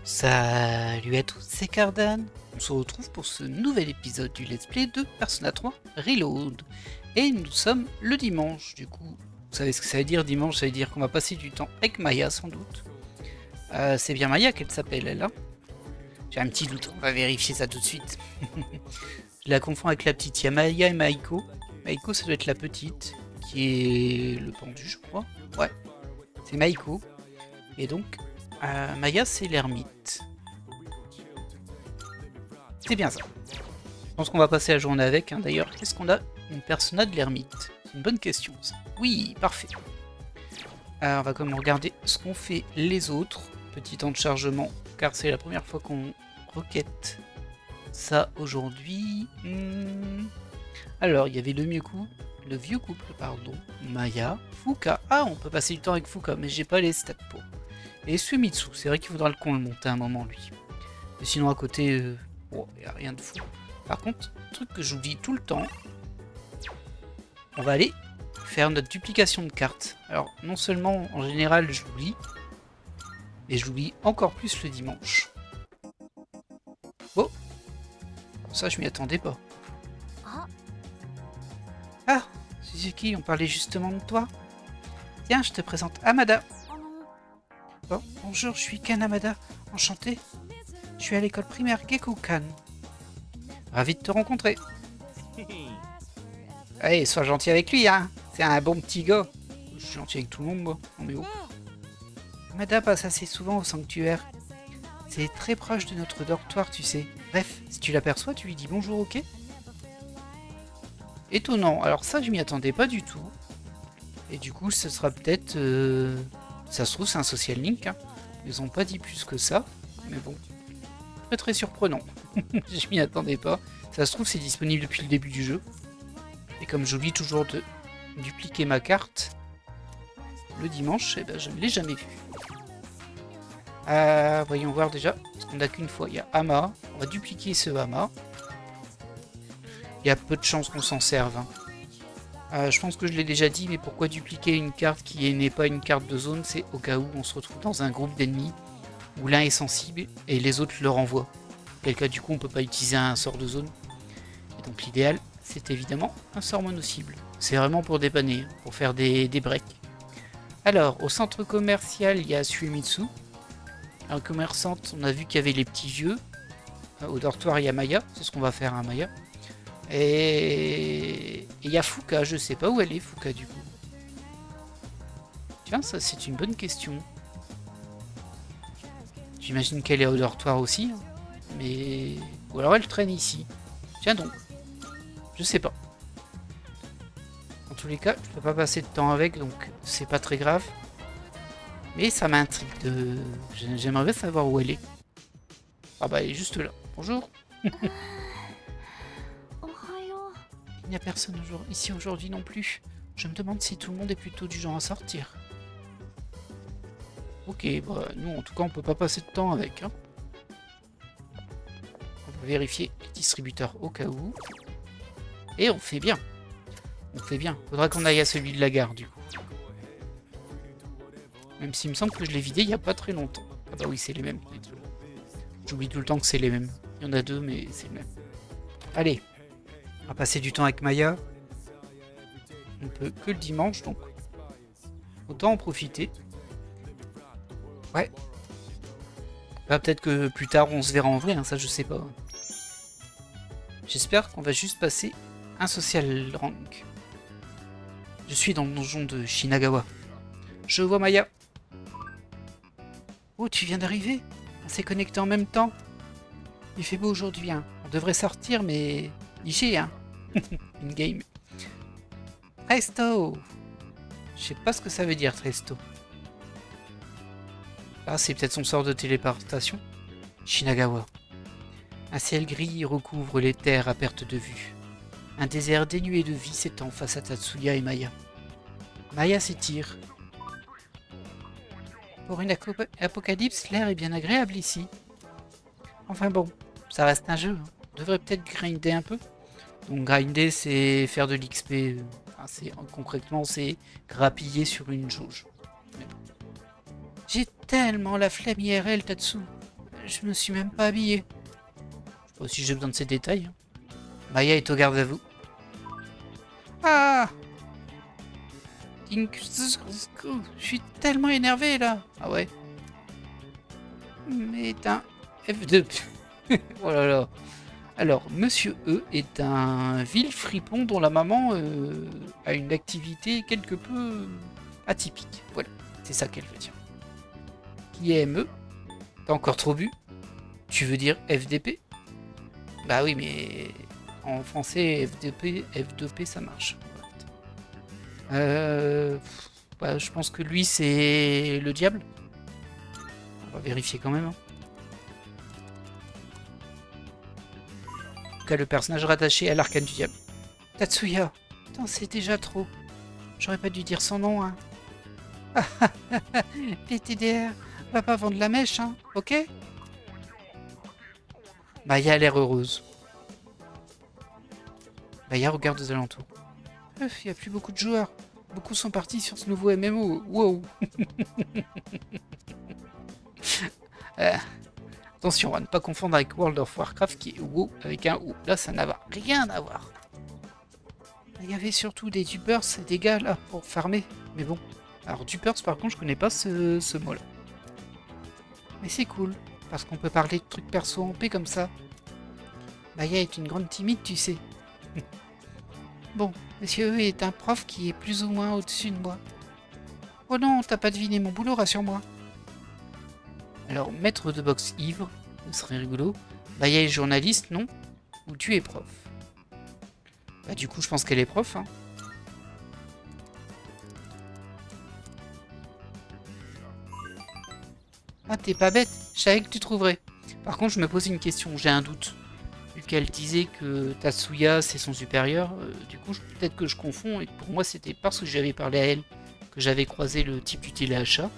Salut à tous, c'est Cardan. On se retrouve pour ce nouvel épisode du Let's Play de Persona 3 Reload. Et nous sommes le dimanche, du coup. Vous savez ce que ça veut dire dimanche? Ça veut dire qu'on va passer du temps avec Maya, sans doute. C'est bien Maya qu'elle s'appelle, elle, hein? J'ai un petit doute, on va vérifier ça tout de suite. Je la confonds avec la petite. Il y a Maya et Maiko. Maiko, ça doit être la petite, qui est le pendu, je crois. Ouais, c'est Maiko. Et donc, Maya, c'est l'ermite. C'est bien ça. Je pense qu'on va passer la journée avec. Hein. D'ailleurs, est-ce qu'on a une persona de l'ermite? C'est une bonne question, ça. Oui, parfait. On va quand même regarder ce qu'ont fait les autres. Petit temps de chargement, car c'est la première fois qu'on requête ça aujourd'hui. Alors, il y avait le vieux couple, pardon, Maya, Fuka. Ah, on peut passer du temps avec Fuka, mais j'ai pas les stats pour. Et Suemitsu, c'est vrai qu'il faudra qu'on le monte à un moment, lui. Mais sinon, à côté, bon, il n'y a rien de fou. Par contre, truc que j'oublie tout le temps, on va aller faire notre duplication de cartes. Alors, non seulement, en général, je l'oublie, mais je l'oublie encore plus le dimanche. Bon, ça, je m'y attendais pas. Ah, Suzuki, on parlait justement de toi. Tiens, je te présente Amada. Bon, bonjour, je suis Ken Amada, enchanté. Je suis à l'école primaire Gekukan. Ravi de te rencontrer. Allez, sois gentil avec lui, hein. C'est un bon petit gars. Je suis gentil avec tout le monde, moi. Non mais oh. Amada passe assez souvent au sanctuaire. C'est très proche de notre dortoir, tu sais. Bref, si tu l'aperçois, tu lui dis bonjour, ok? Étonnant. Alors ça, je m'y attendais pas du tout. Et du coup, ce sera peut-être... Ça se trouve, c'est un social link. Hein. Ils ont pas dit plus que ça. Mais bon. Très très surprenant. Je m'y attendais pas. Ça se trouve, c'est disponible depuis le début du jeu. Et comme j'oublie toujours de dupliquer ma carte, le dimanche, eh ben, je ne l'ai jamais vu. Voyons voir déjà. Parce qu'on n'a qu'une fois. Il y a Ama. On va dupliquer ce Ama. Il y a peu de chances qu'on s'en serve. Hein. Je pense que je l'ai déjà dit, mais pourquoi dupliquer une carte qui n'est pas une carte de zone? C'est au cas où on se retrouve dans un groupe d'ennemis où l'un est sensible et les autres le renvoient. Quel cas du coup on peut pas utiliser un sort de zone. Et donc l'idéal c'est évidemment un sort mono-cible. C'est vraiment pour dépanner, pour faire des breaks. Alors au centre commercial il y a Suemitsu. Un commerçante, on a vu qu'il y avait les petits vieux. Au dortoir il y a Maya, c'est ce qu'on va faire à Maya. Et il y a Fuka, je sais pas où elle est Fuka du coup. Tiens, ça c'est une bonne question. J'imagine qu'elle est au dortoir aussi, hein. Mais... Ou alors elle traîne ici. Tiens donc. Je sais pas. En tous les cas, je peux pas passer de temps avec, donc c'est pas très grave. Mais ça m'intrigue de... J'aimerais bien savoir où elle est. Ah bah elle est juste là. Bonjour. Il n'y a personne ici aujourd'hui non plus. Je me demande si tout le monde est plutôt du genre à sortir. Ok, bah nous en tout cas on peut pas passer de temps avec. Hein. On va vérifier les distributeurs au cas où. Et on fait bien. On fait bien. Faudra qu'on aille à celui de la gare du coup. Même s'il me semble que je l'ai vidé il n'y a pas très longtemps. Ah bah oui c'est les mêmes. J'oublie tout le temps que c'est les mêmes. Il y en a deux mais c'est le même. Allez. On va passer du temps avec Maya. On peut que le dimanche, donc autant en profiter. Ouais. Bah, peut-être que plus tard on se verra en vrai, hein, ça je sais pas. J'espère qu'on va juste passer un social rank. Je suis dans le donjon de Shinagawa. Je vois Maya. Oh, tu viens d'arriver? On s'est connecté en même temps. Il fait beau aujourd'hui, hein. On devrait sortir, mais... Liché, hein. Une game. Presto. Je sais pas ce que ça veut dire, Presto. Ah, c'est peut-être son sort de téléportation. Shinagawa. Un ciel gris recouvre les terres à perte de vue. Un désert dénué de vie s'étend face à Tatsuya et Maya. Maya s'étire. Pour une apocalypse, l'air est bien agréable ici. Enfin bon, ça reste un jeu. Hein. On devrait peut-être grinder un peu. Donc grinder, c'est faire de l'XP. Concrètement, c'est grappiller sur une jauge. J'ai tellement la flemme IRL, Tatsu. je me suis même pas habillé. Je sais pas si j'ai besoin de ces détails. Maya est au garde à vous. Ah! Je suis tellement énervé là. Ah ouais. Mais un F2. Oh là là. Alors, Monsieur E est un vil fripon dont la maman a une activité quelque peu atypique. Voilà, c'est ça qu'elle veut dire. Qui est ME? T'as encore trop bu? Tu veux dire FDP? Bah oui, mais en français, F2P ça marche. Bah, je pense que lui, c'est le diable. On va vérifier quand même. Hein. En tout cas, le personnage rattaché à l'arcane du diable. Tatsuya. Putain, c'est déjà trop. J'aurais pas dû dire son nom, hein. PTDR, va pas vendre la mèche, hein, ok? Maya a l'air heureuse. Maya regarde aux alentours. Il n'y a plus beaucoup de joueurs. Beaucoup sont partis sur ce nouveau MMO. Wow. Attention à ne pas confondre avec World of Warcraft qui est WoW avec un O. Là, ça n'a rien à voir. Il y avait surtout des dupers et des gars là pour farmer. Mais bon. Alors dupers par contre, je connais pas ce mot-là. Mais c'est cool. Parce qu'on peut parler de trucs perso en paix comme ça. Maya est une grande timide, tu sais. Bon, Monsieur E est un prof qui est plus ou moins au-dessus de moi. Oh non, t'as pas deviné mon boulot, rassure-moi. Alors, maître de boxe ivre, ce serait rigolo. Maya est journaliste, non? Ou tu es prof? Bah du coup, je pense qu'elle est prof, hein. Ah, t'es pas bête, je savais que tu trouverais. Par contre, je me pose une question, j'ai un doute. Vu qu'elle disait que Tatsuya c'est son supérieur, du coup peut-être que je confonds et pour moi c'était parce que j'avais parlé à elle que j'avais croisé le type du téléachat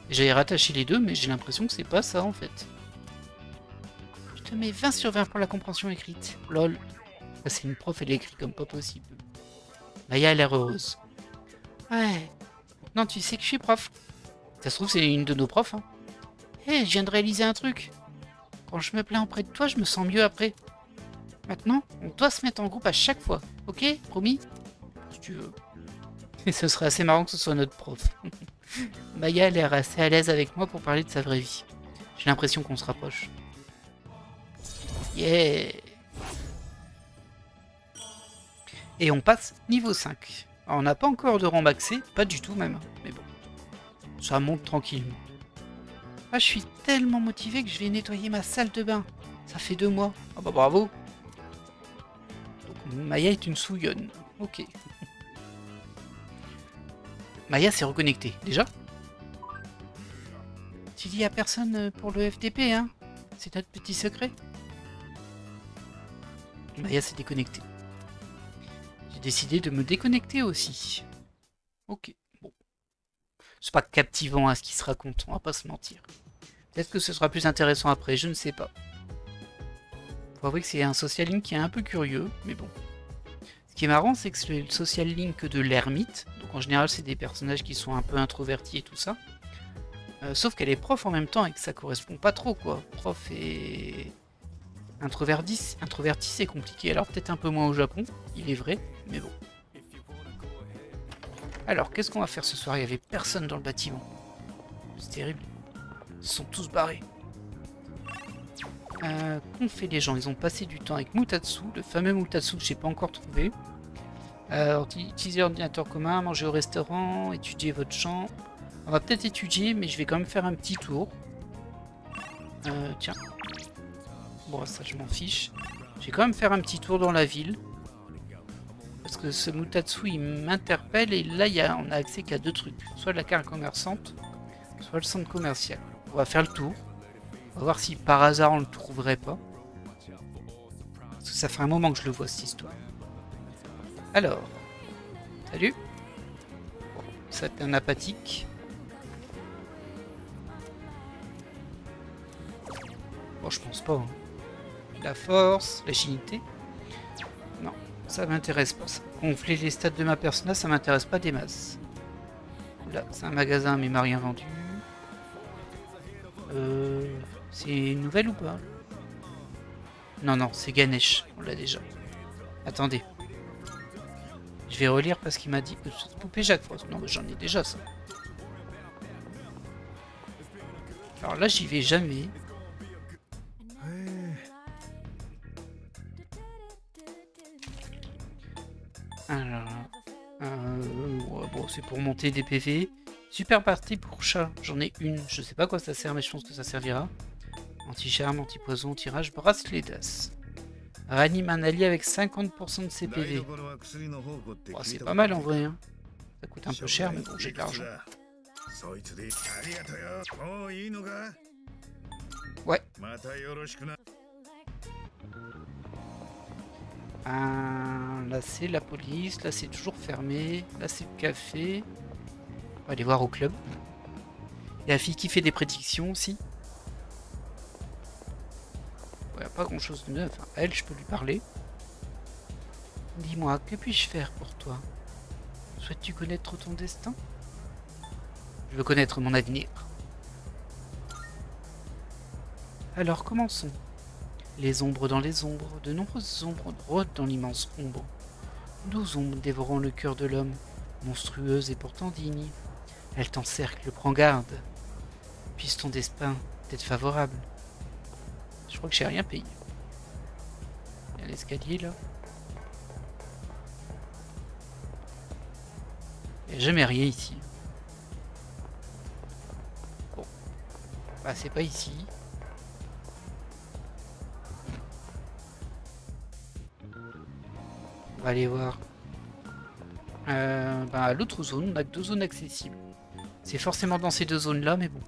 et j'avais rattaché les deux mais j'ai l'impression que c'est pas ça en fait. Je te mets 20 sur 20 pour la compréhension écrite. Lol. C'est une prof, elle écrit comme pas possible. Maya a l'air heureuse. Ouais. Non, tu sais que je suis prof. Ça se trouve c'est une de nos profs. Hein. Hé, je viens de réaliser un truc. Quand je me plains auprès de toi, je me sens mieux après. Maintenant, on doit se mettre en groupe à chaque fois. Ok? Promis? Si tu veux. Et ce serait assez marrant que ce soit notre prof. Maya a l'air assez à l'aise avec moi pour parler de sa vraie vie. J'ai l'impression qu'on se rapproche. Yeah! Et on passe niveau 5. Alors, on n'a pas encore de rang maxé, pas du tout même. Mais bon, ça monte tranquillement. Ah, je suis tellement motivé que je vais nettoyer ma salle de bain. Ça fait 2 mois. Ah bah bravo! Maya est une souillonne. Ok. Maya s'est reconnectée. Déjà? Tu dis à personne pour le FTP, hein? C'est notre petit secret? Maya s'est déconnectée. J'ai décidé de me déconnecter aussi. Ok. Bon. C'est pas captivant à ce qui se raconte, on va pas se mentir. Peut-être que ce sera plus intéressant après, je ne sais pas. Faut avouer que c'est un social link qui est un peu curieux, mais bon. Ce qui est marrant, c'est que c'est le social link de l'ermite. Donc en général, c'est des personnages qui sont un peu introvertis et tout ça. Sauf qu'elle est prof en même temps et que ça correspond pas trop, quoi. Prof et introverti, c'est compliqué. Alors peut-être un peu moins au Japon, il est vrai, mais bon. Alors, qu'est-ce qu'on va faire ce soir? Il n'y avait personne dans le bâtiment. C'est terrible. Ils sont tous barrés. Qu'ont fait les gens? Ils ont passé du temps avec Mutatsu, le fameux Mutatsu que j'ai pas encore trouvé. Utiliser l'ordinateur commun, manger au restaurant, étudier votre champ. On va peut-être étudier, mais je vais quand même faire un petit tour. Tiens. Bon, ça je m'en fiche. Je vais quand même faire un petit tour dans la ville. Parce que ce Mutatsu il m'interpelle et là on a accès qu'à 2 trucs. Soit la carte commerçante, soit le centre commercial. On va faire le tour. On va voir si par hasard on le trouverait pas. Parce que ça fait un moment que je le vois cette histoire. Alors. Salut. Bon, ça c'est un apathique. Bon, je pense pas. Hein. La force, l'agilité. Non, ça m'intéresse pas. Ça. Gonfler les stats de ma persona, ça m'intéresse pas des masses. Là, c'est un magasin mais il m'a rien vendu. C'est une nouvelle ou pas? Non, non, c'est Ganesh. On l'a déjà. Attendez. Je vais relire parce qu'il m'a dit... Poupée Jacques Frost. Non, mais j'en ai déjà, ça. Alors là, j'y vais jamais. Alors... ouais, bon, c'est pour monter des PV. Super partie pour chat. J'en ai une. Je sais pas à quoi ça sert, mais je pense que ça servira. Anti-charme, anti-poison, tirage, bracelet d'as. Ranime un allié avec 50% de ses PV. Oh, c'est pas mal en vrai. Hein. Ça coûte un peu cher, mais bon, j'ai de l'argent. Ouais. Là c'est la police, là c'est toujours fermé, là c'est le café. On va aller voir au club. Il y a la fille qui fait des prédictions aussi. Ouais, pas grand chose de neuf. À elle, je peux lui parler. Dis-moi, que puis-je faire pour toi? Souhaites-tu connaître ton destin? Je veux connaître mon avenir. Alors commençons. Les ombres dans les ombres, de nombreuses ombres rôdent dans l'immense ombre. 12 ombres dévorant le cœur de l'homme, monstrueuses et pourtant dignes. Elles t'encerclent, prends garde. Puisse ton destin t'être favorable. Je crois que j'ai rien payé. Il y a l'escalier là. Il n'y a jamais rien ici. Bon. Bah c'est pas ici. On va aller voir. À l'autre zone, on a que 2 zones accessibles. C'est forcément dans ces 2 zones là, mais bon.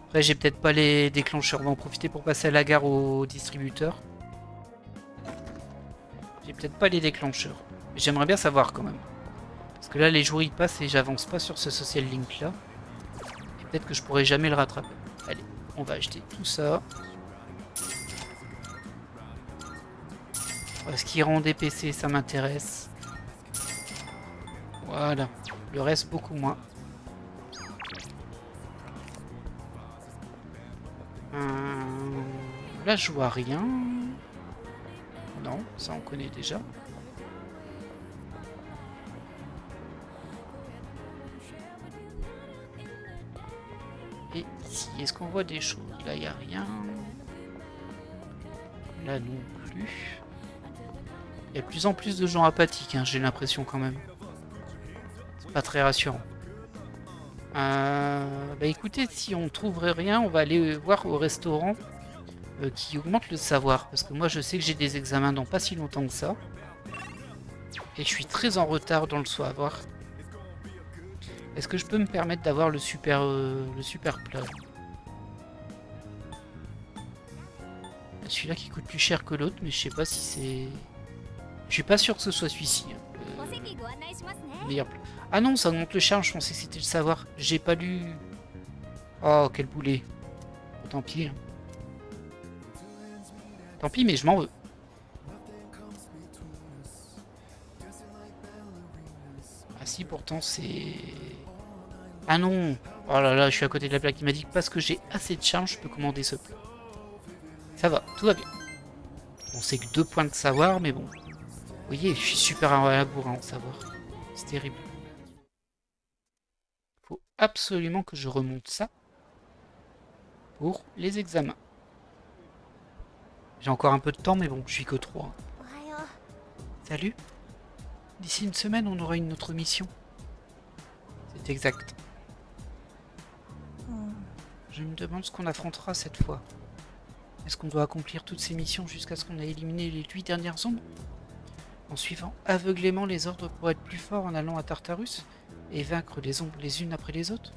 Après, j'ai peut-être pas les déclencheurs. On va en profiter pour passer à la gare au distributeur. J'ai peut-être pas les déclencheurs. Mais j'aimerais bien savoir quand même. Parce que là, les jours ils passent et j'avance pas sur ce social link là. Et peut-être que je pourrai jamais le rattraper. Allez, on va acheter tout ça. Ce qui rend des PC, ça m'intéresse. Voilà. Le reste, beaucoup moins. Là, je vois rien. Non, ça on connaît déjà. Et ici, est-ce qu'on voit des choses? Là, il n'y a rien. Là non plus. Il y a de plus en plus de gens apathiques, hein, j'ai l'impression quand même. C'est pas très rassurant. Bah écoutez, si on trouve rien, on va aller voir au restaurant qui augmente le savoir. Parce que moi je sais que j'ai des examens dans pas si longtemps que ça. Et je suis très en retard dans le savoir. Est-ce que je peux me permettre d'avoir le super plat? Celui-là qui coûte plus cher que l'autre, mais je sais pas si c'est... Je suis pas sûr que ce soit celui-ci. Meilleur plat. Ah non, ça augmente le charme, je pensais que c'était le savoir. J'ai pas lu... Oh, quel boulet. Tant pis. Hein. Tant pis, mais je m'en veux. Ah si, pourtant c'est... Ah non. Oh là là, je suis à côté de la plaque. Il m'a dit que parce que j'ai assez de charme, je peux commander ce plat. Ça va, tout va bien. Bon, c'est que 2 points de savoir, mais bon. Vous voyez, je suis super à la bourre en savoir. C'est terrible. Faut absolument que je remonte ça pour les examens. J'ai encore un peu de temps, mais bon, je suis que 3. Salut. D'ici une semaine, on aura une autre mission. C'est exact. Je me demande ce qu'on affrontera cette fois. Est-ce qu'on doit accomplir toutes ces missions jusqu'à ce qu'on ait éliminé les 8 dernières ombres? En suivant aveuglément les ordres pour être plus fort en allant à Tartarus et vaincre les ombres les unes après les autres?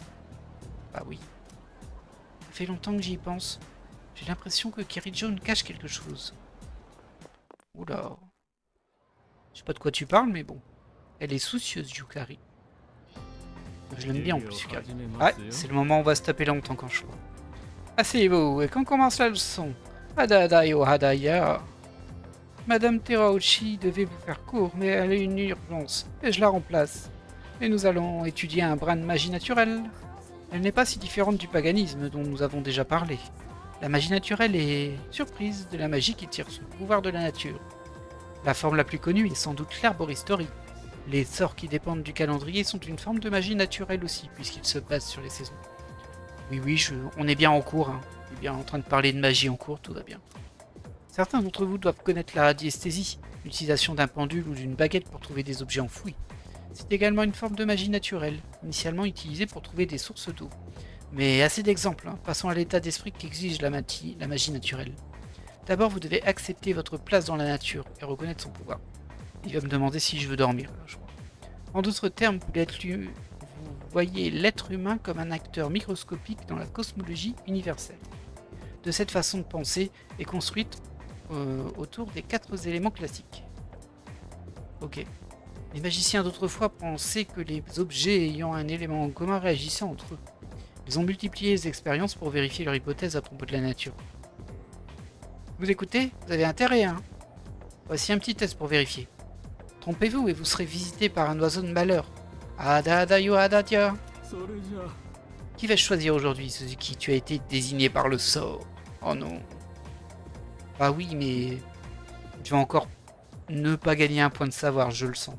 Ah oui. Ça fait longtemps que j'y pense. J'ai l'impression que Kirijo nous cache quelque chose. Oula. Je sais pas de quoi tu parles, mais bon. Elle est soucieuse, Yukari. Je l'aime bien en plus, Yukari. Ouais, c'est le moment où on va se taper longtemps quand je vois. Asseyez-vous, et quand commence la leçon? Hadada yo hadaya. Madame Terauchi devait vous faire court, mais elle a une urgence, et je la remplace. Et nous allons étudier un brin de magie naturelle. Elle n'est pas si différente du paganisme dont nous avons déjà parlé. La magie naturelle est surprise de la magie qui tire son pouvoir de la nature. La forme la plus connue est sans doute l'herboristerie. Les sorts qui dépendent du calendrier sont une forme de magie naturelle aussi, puisqu'ils se basent sur les saisons. Oui, on est bien en cours, hein. On est bien en train de parler de magie en cours, tout va bien. Certains d'entre vous doivent connaître la radiesthésie, l'utilisation d'un pendule ou d'une baguette pour trouver des objets enfouis. C'est également une forme de magie naturelle, initialement utilisée pour trouver des sources d'eau. Mais assez d'exemples, hein. Passons à l'état d'esprit qu'exige la magie naturelle. D'abord, vous devez accepter votre place dans la nature et reconnaître son pouvoir. Il va me demander si je veux dormir, là, je crois. En d'autres termes, vous voyez l'être humain comme un acteur microscopique dans la cosmologie universelle. De cette façon de penser est construite autour des 4 éléments classiques. Ok. Les magiciens d'autrefois pensaient que les objets ayant un élément en commun réagissaient entre eux. Ils ont multiplié les expériences pour vérifier leur hypothèse à propos de la nature. Vous écoutez? Vous avez intérêt, hein? Voici un petit test pour vérifier. Trompez-vous et vous serez visité par un oiseau de malheur. Ada ada yo ada dia. Qui vais-je choisir aujourd'hui? Celui qui tu as été désigné par le sort. Oh non. Bah oui, mais tu vas encore ne pas gagner un point de savoir, je le sens.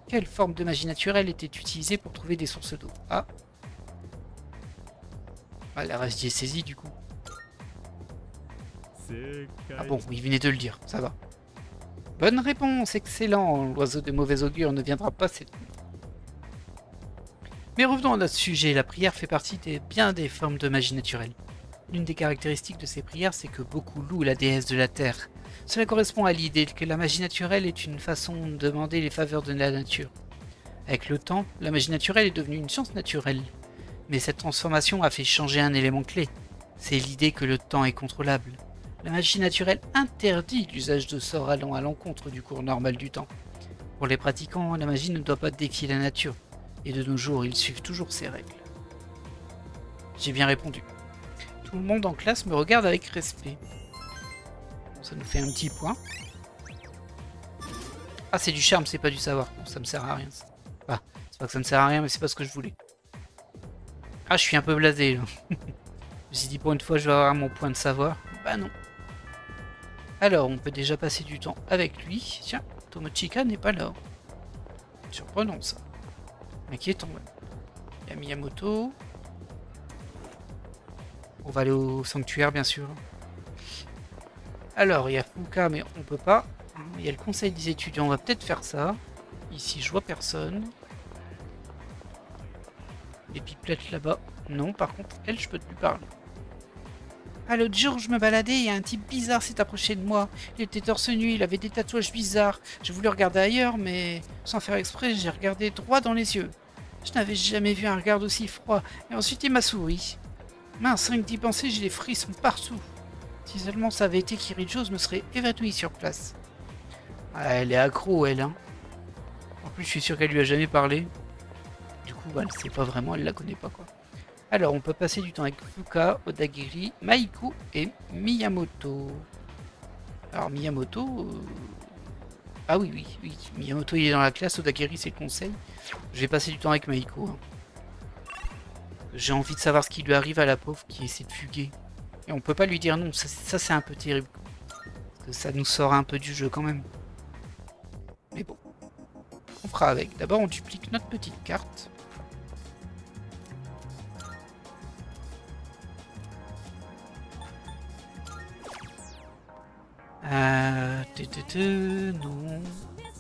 Quelle forme de magie naturelle était utilisée pour trouver des sources d'eau? Ah. Ah, la reste j'y ai saisi du coup. Ah bon, il venait de le dire, ça va. Bonne réponse, excellent. L'oiseau de mauvais augure ne viendra pas cette nuit. Mais revenons à notre sujet, la prière fait partie bien des formes de magie naturelle. L'une des caractéristiques de ces prières, c'est que beaucoup louent la déesse de la terre. Cela correspond à l'idée que la magie naturelle est une façon de demander les faveurs de la nature. Avec le temps, la magie naturelle est devenue une science naturelle. Mais cette transformation a fait changer un élément clé. C'est l'idée que le temps est contrôlable. La magie naturelle interdit l'usage de sorts allant à l'encontre du cours normal du temps. Pour les pratiquants, la magie ne doit pas défier la nature. Et de nos jours, ils suivent toujours ces règles. J'ai bien répondu. Tout le monde en classe me regarde avec respect. Bon, ça nous fait un petit point. Ah, c'est du charme, c'est pas du savoir. Bon, ça me sert à rien. Ça. Ah, c'est pas que ça me sert à rien, mais c'est pas ce que je voulais. Ah, je suis un peu blasé, là. Je me suis dit, pour une fois, je vais avoir mon point de savoir. Bah non. Alors, on peut déjà passer du temps avec lui. Tiens, Tomochika n'est pas là. Surprenant, ça. Inquiétant, même. Il y a Miyamoto. On va aller au sanctuaire, bien sûr. Alors, il y a Fuka, mais on peut pas. Il y a le conseil des étudiants, on va peut-être faire ça. Ici, je vois personne. Les pipelettes là-bas. Non, par contre, elle, je peux plus parler. Ah, l'autre jour, je me baladais, il y a un type bizarre s'est approché de moi. Il était torse nu, il avait des tatouages bizarres. J'ai voulu regarder ailleurs, mais sans faire exprès, j'ai regardé droit dans les yeux. Je n'avais jamais vu un regard aussi froid, et ensuite il m'a souri. Mince, rien que d'y penser, j'ai des frissons partout. Si seulement ça avait été Kirijo, je me serais évanoui sur place. Ah, elle est accro, elle, hein. En plus, je suis sûr qu'elle lui a jamais parlé. Du coup, elle sait pas vraiment, elle la connaît pas, quoi. Alors, on peut passer du temps avec Fuka, Odagiri, Maiko et Miyamoto. Alors, Miyamoto... Ah oui, Miyamoto, il est dans la classe, Odagiri, c'est le conseil. Je vais passer du temps avec Maiko. Hein. J'ai envie de savoir ce qui lui arrive à la pauvre qui essaie de fuguer. Et on peut pas lui dire non, ça c'est un peu terrible. Parce que ça nous sort un peu du jeu quand même. Mais bon, on fera avec. D'abord, on duplique notre petite carte. Non.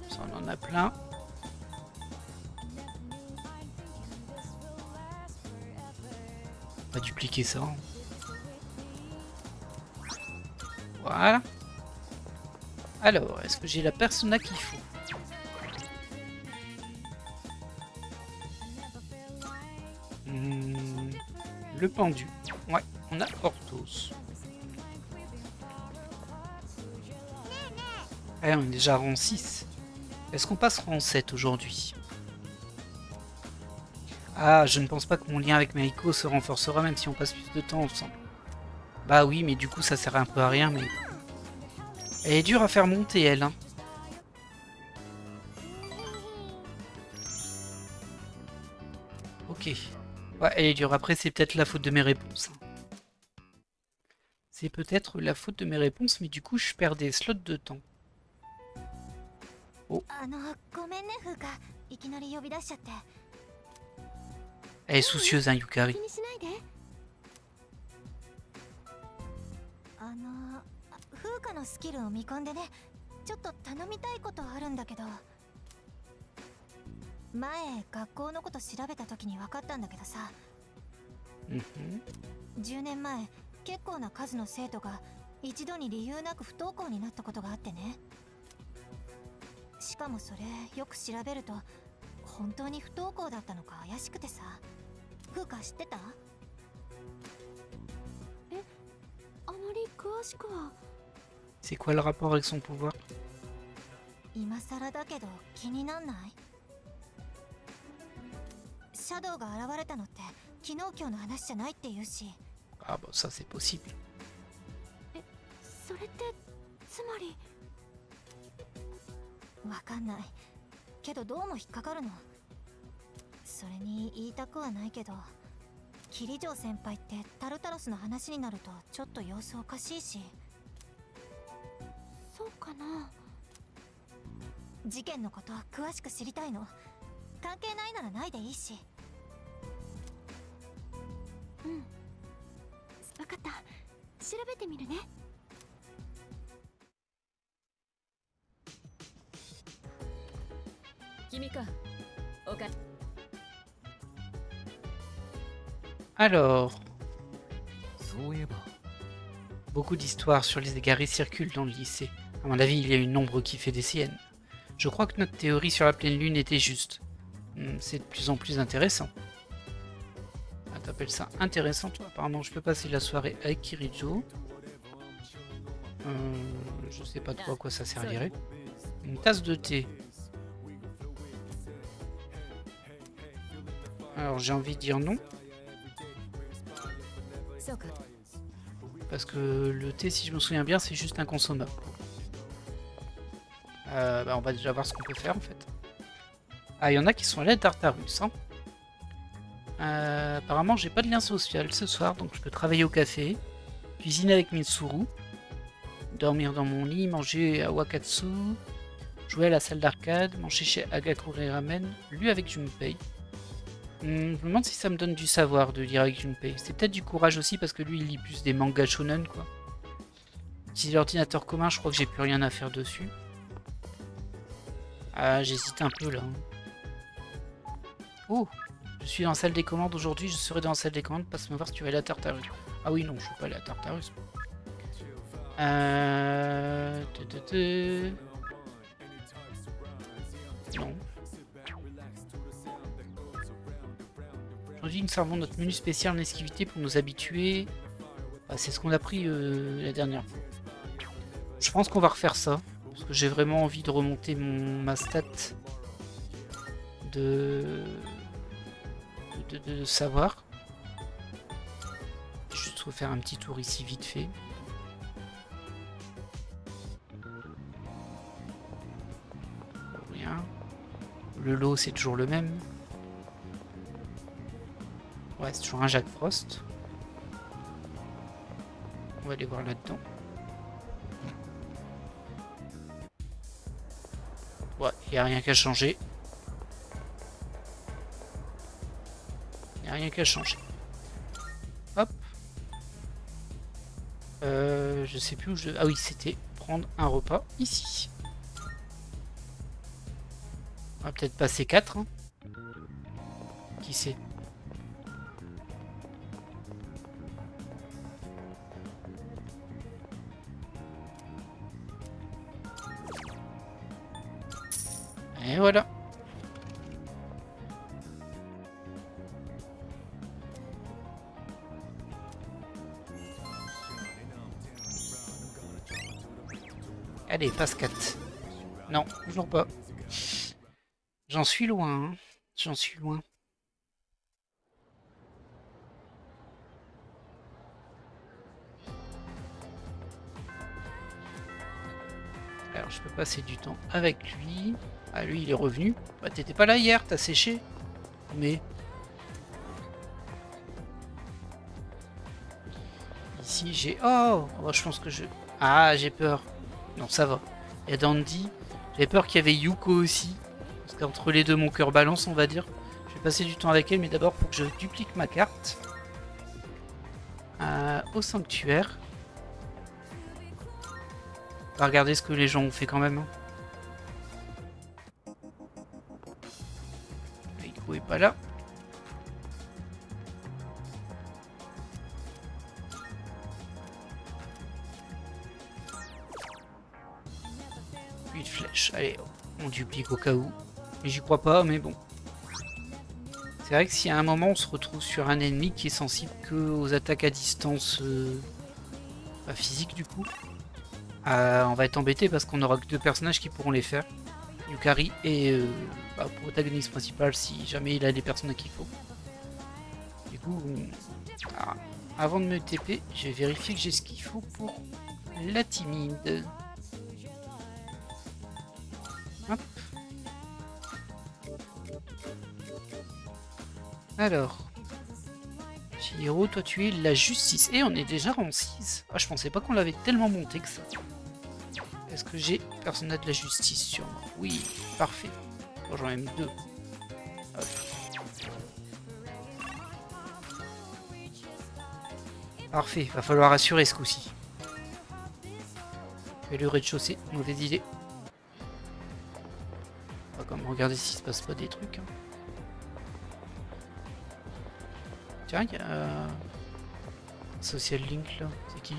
Ça, on en a plein. On va dupliquer ça. Voilà. Alors, est-ce que j'ai la persona qu'il faut? Le pendu. Ouais, on a Orthos. Ouais, on est déjà rang 6. Est-ce qu'on passe rang 7 aujourd'hui? Ah, je ne pense pas que mon lien avec Maiko se renforcera même si on passe plus de temps ensemble. Bah oui, mais du coup ça sert un peu à rien, mais... Elle est dure à faire monter, elle, hein. Ok. Ouais, elle est dure. Après, c'est peut-être la faute de mes réponses. C'est peut-être la faute de mes réponses, mais du coup je perds des slots de temps. Oh. Elle est soucieuse, hein, Yukari. Mhm. 10年前、結構な数の生徒が一度に理由なく不登校になったことがあってね。しかもそれよく調べると本当に不登校だったのか怪しくてさ。風花知ってた？え、あまり詳しくは。C'est quoi le rapport avec son pouvoir? 今更だけど気になんない？シャドウが現れたのって昨日今日の話じゃないって言うし。Ah bah ça c'est possible. え、それってつまり。わかんないけどどうも引っかかるの。それに言いたくはないけど、キリジョウ先輩ってタルタロスの話になるとちょっと様子おかしいし。そうかな。事件のこと詳しく知りたいの。関係ないならないでいいし。うん、分かった。調べてみるね。君か。おか。Alors, beaucoup d'histoires sur les égarés circulent dans le lycée. À mon avis, il y a une ombre qui fait des siennes. Je crois que notre théorie sur la pleine lune était juste. C'est de plus en plus intéressant. Ah, t'appelles ça intéressant, toi? Apparemment, je peux passer la soirée avec Kirijo. Je sais pas trop à quoi ça servirait. Une tasse de thé. Alors, j'ai envie de dire non. Parce que le thé, si je me souviens bien, c'est juste inconsommable. Bah on va déjà voir ce qu'on peut faire en fait. Ah, il y en a qui sont allés à Tartarus. Hein. Apparemment, j'ai pas de lien social ce soir, donc je peux travailler au café, cuisiner avec Mitsuru, dormir dans mon lit, manger à Wakatsu, jouer à la salle d'arcade, manger chez Agakure Ramen, lui avec Junpei. Je me demande si ça me donne du savoir de lire avec Junpei. C'est peut-être du courage aussi parce que lui il lit plus des mangas shonen quoi. Utiliser l'ordinateur commun, je crois que j'ai plus rien à faire dessus. Ah, j'hésite un peu là. Oh, je suis dans la salle des commandes aujourd'hui, je serai dans la salle des commandes, passe me voir si tu vas aller à Tartarus. Ah oui, non, je suis pas allé à Tartarus. Non. Aujourd'hui, nous servons notre menu spécial en esquivité pour nous habituer. Ah, c'est ce qu'on a pris la dernière fois. Je pense qu'on va refaire ça. Parce que j'ai vraiment envie de remonter ma stat de savoir. Juste refaire un petit tour ici vite fait. Rien. Le lot c'est toujours le même. Ouais, c'est toujours un Jack Frost. On va aller voir là-dedans. Ouais, il n'y a rien qu'à changer. Il n'y a rien qu'à changer. Hop. Je sais plus où je... Ah oui, c'était prendre un repas ici. On va peut-être passer 4. Hein. Qui sait? Et voilà. Allez, passe 4. Non, toujours pas. J'en suis loin. Hein. J'en suis loin. Alors, je peux passer du temps avec lui. Ah, lui, il est revenu. Bah, t'étais pas là hier, t'as séché. Mais... Ici, j'ai... Oh, oh, je pense que je... Ah, j'ai peur. Non, ça va. Il y a Dandy. J'avais peur qu'il y avait Yuko aussi. Parce qu'entre les deux, mon cœur balance, on va dire. Je vais passer du temps avec elle, mais d'abord, pour que je duplique ma carte. Au sanctuaire. On va regarder ce que les gens ont fait quand même. Hein. Yuko est pas là. Une flèche. Allez, on duplique au cas où. Mais j'y crois pas, mais bon. C'est vrai que si à un moment on se retrouve sur un ennemi qui est sensible que aux attaques à distance physique du coup, on va être embêté parce qu'on aura que 2 personnages qui pourront les faire. Yukari et protagoniste principal si jamais il a les personnages qu'il faut. Du coup, avant de me TP, je vais vérifier que j'ai ce qu'il faut pour la timide. Hop. Alors, Chihiro, toi tu es la justice. Et on est déjà en 6. Ah, je pensais pas qu'on l'avait tellement monté que ça. Est-ce que j'ai personnage de la justice sur moi? Oui, parfait. Bon, j'en ai même 2. Hop. Parfait, va falloir assurer ce coup-ci. Et le rez-de-chaussée, mauvaise idée. On va quand même regarder s'il se passe pas des trucs. Hein. Tiens, il y a Social Link là, c'est qui?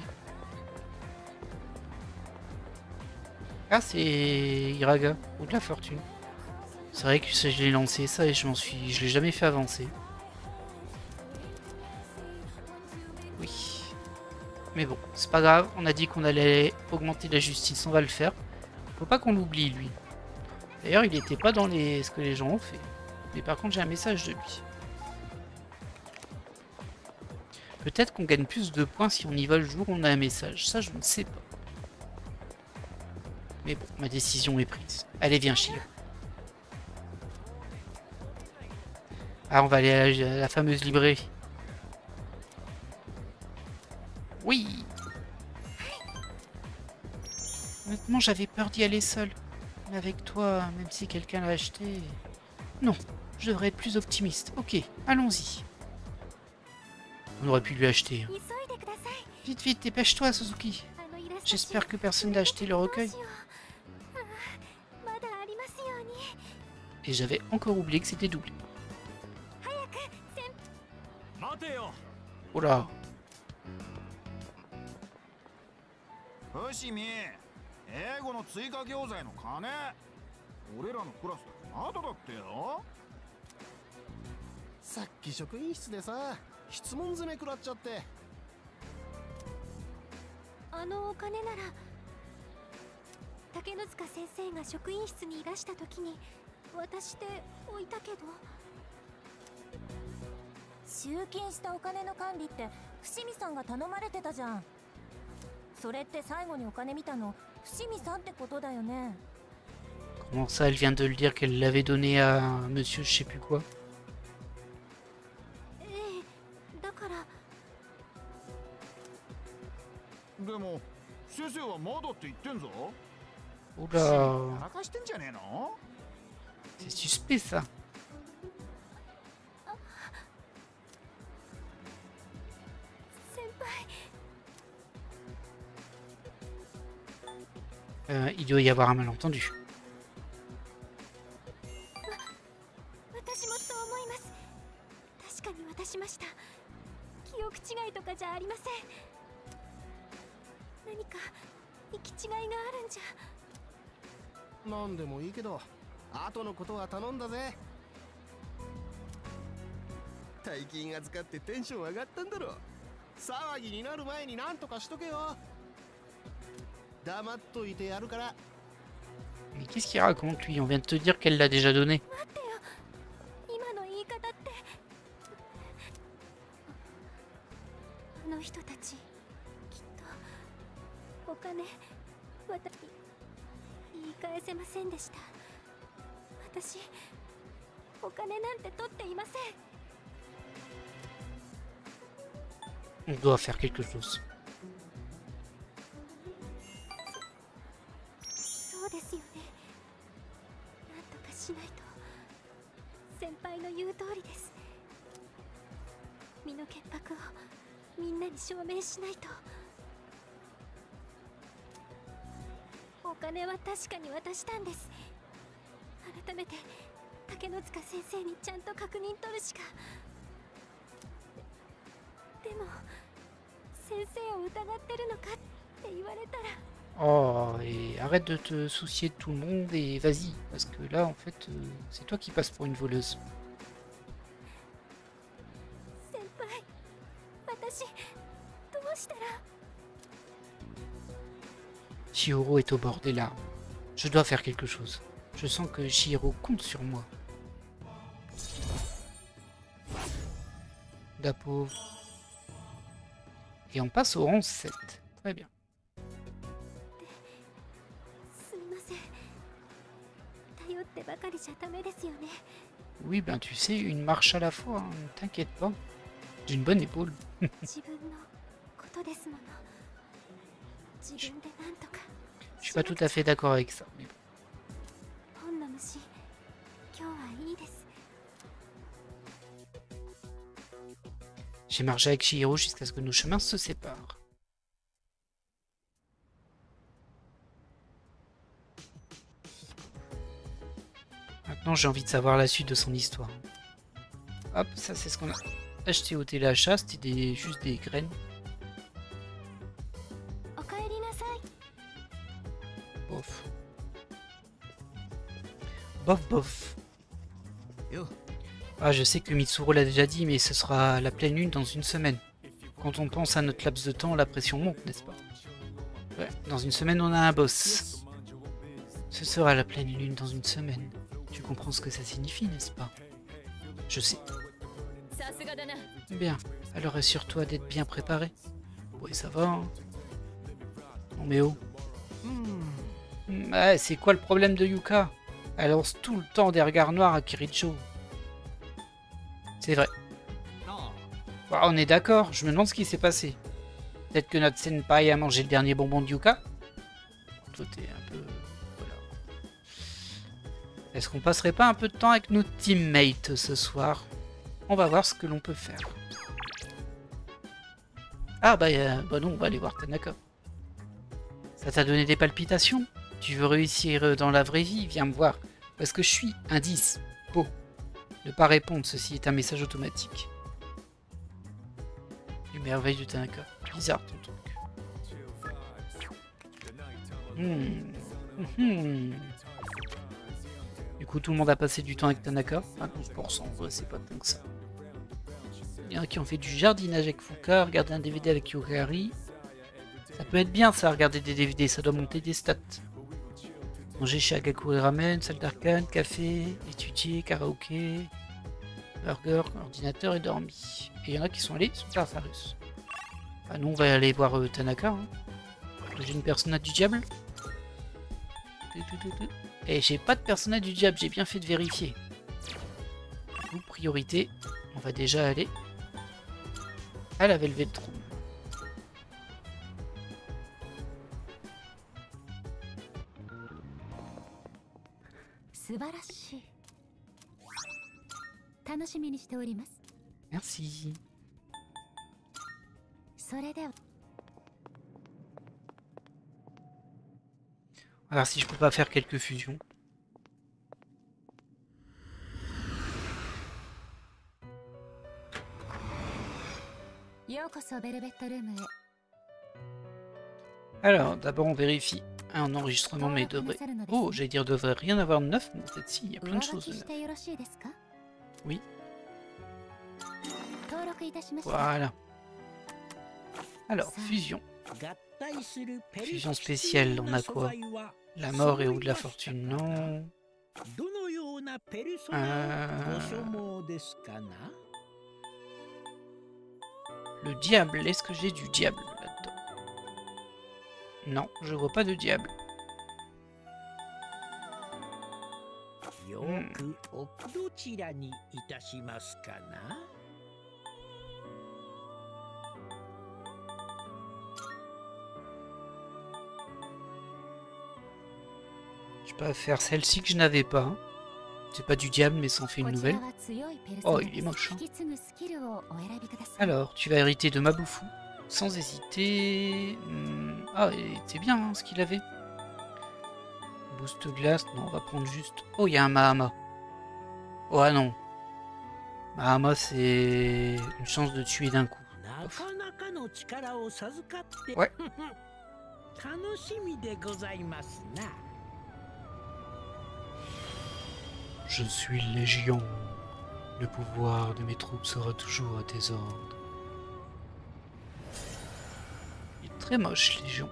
Ah, c'est Iraga, ou de la fortune. C'est vrai que je l'ai lancé ça et je l'ai jamais fait avancer. Oui. Mais bon, c'est pas grave, on a dit qu'on allait augmenter la justice, on va le faire. Faut pas qu'on l'oublie lui. D'ailleurs, il était pas dans ce que les gens ont fait. Mais par contre, j'ai un message de lui. Peut-être qu'on gagne plus de points si on y va le jour où on a un message. Ça, je ne sais pas. Mais bon, ma décision est prise. Allez, viens, Chihiro. Ah, on va aller à la fameuse librairie. Oui. Honnêtement, j'avais peur d'y aller seul. Mais avec toi, même si quelqu'un l'a acheté... Non, je devrais être plus optimiste. Ok, allons-y. On aurait pu lui acheter. Hein. Vite, vite, dépêche-toi, Suzuki. J'espère que personne n'a acheté le recueil. Et j'avais encore oublié que c'était doublé. Oh là. Comment ça, elle vient de le dire qu'elle l'avait donné à monsieur je sais plus quoi. Oula. C'est suspect ça. Il doit y avoir un malentendu. Mais qu'est-ce qu'il raconte lui? On vient de te dire qu'elle l'a déjà donné. On doit faire quelque chose. の潔白をみんなに証明しないと。お金は確かに渡したんです。改めて竹之塚先生にちゃんと確認取るしか。でも先生を疑ってるのかって言われたら。Oh, et arrête de te soucier de tout le monde et vas-y, parce que là, en fait, c'est toi qui passes pour une voleuse. 先輩、私どうしたら。Chihiro est au bord des larmes. Je dois faire quelque chose. Je sens que Chihiro compte sur moi. La pauvre. Et on passe au rang 7. Très bien. すみません。頼ってばかりじゃダメですよね。 Oui, ben tu sais, une marche à la fois, hein, ne t'inquiète pas. J'ai une bonne épaule. 自分のことですもの。自分でなんとか。 Je suis pas tout à fait d'accord avec ça. Mais bon. 本の虫、今日はいいです。 J'ai marché avec Chihiro jusqu'à ce que nos chemins se séparent. Maintenant, j'ai envie de savoir la suite de son histoire. Hop, ça c'est ce qu'on a acheté au téléachat, c'était juste des graines. おかえりなさい。 Bof. Bof, bof. Ah, je sais que Mitsuru l'a déjà dit, mais ce sera la pleine lune dans une semaine. Quand on pense à notre laps de temps, la pression monte, n'est-ce pas? Ouais, dans une semaine, on a un boss. Ce sera la pleine lune dans une semaine. Tu comprends ce que ça signifie, n'est-ce pas? Je sais. Bien, alors assure-toi d'être bien préparé. Oui, ça va, hein. Non mais oh. Ouais, c'est quoi le problème de Yuka? Elle lance tout le temps des regards noirs à Kiricho. C'est vrai. Bah, on est d'accord, je me demande ce qui s'est passé. Peut-être que notre senpai a mangé le dernier bonbon de Yuka? Toi t'es un peu... Voilà. Est-ce qu'on passerait pas un peu de temps avec nos teammates ce soir? On va voir ce que l'on peut faire. Ah bah non, on va aller voir Tanaka. Ça t'a donné des palpitations? Tu veux réussir dans la vraie vie? Viens me voir. Parce que je suis un 10. Beau. Ne pas répondre, ceci est un message automatique. Les merveilles du Tanaka. Bizarre ton truc. Du coup, tout le monde a passé du temps avec Tanaka. 50%, en vrai, c'est pas tant que ça. Il y en a qui ont fait du jardinage avec Fuka, regarder un DVD avec Yukari. Ça peut être bien ça, regarder des DVD, ça doit monter des stats. Manger chez Agakure Ramen, salle d'arcade, café, étudier, karaoké, burger, ordinateur et dormi. Et il y en a qui sont allés sur Tartarus. Ah nous on va aller voir Tanaka. Hein. J'ai une personnage du diable. Et j'ai pas de personnage du diable, j'ai bien fait de vérifier. Du coup, priorité, on va déjà aller à la Velvet Room. Merci. On va voir si je peux pas faire quelques fusions. Alors, d'abord on vérifie un enregistrement, mais devrait... Oh, j'allais dire devrait rien avoir de neuf, mais en fait si, il y a plein de choses de neuf. Oui. Voilà. Alors, fusion. Fusion spéciale, on a quoi? La mort et ou de la fortune, non. Le diable, est-ce que j'ai du diable là-dedans? Non, je vois pas de diable. Je peux faire celle-ci que je n'avais pas. C'est pas du diable, mais ça en fait une nouvelle. Oh, il est moche. Hein. Alors, tu vas hériter de Mabufu. Sans hésiter. Ah, c'est bien hein, ce qu'il avait. Boost glace. Non, on va prendre juste. Oh, il y a un Mahama. Oh, ah non. Mahama, c'est une chance de tuer d'un coup. Ouf. Ouais. Je suis Légion. Le pouvoir de mes troupes sera toujours à tes ordres. Il est très moche, Légion.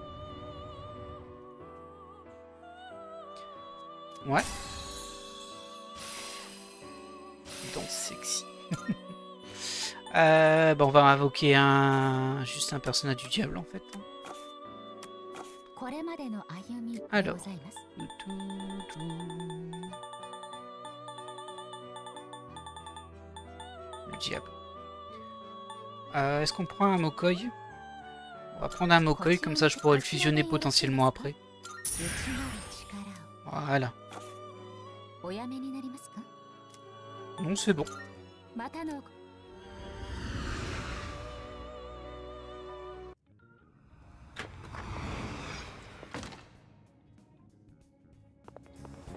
Ouais. Danse sexy. Bon, on va invoquer juste un personnage du diable en fait. Alors. Le diable. Est-ce qu'on prend un Mokoi? On va prendre un Mokoi, comme ça je pourrais le fusionner potentiellement après. Voilà. Non, c'est bon.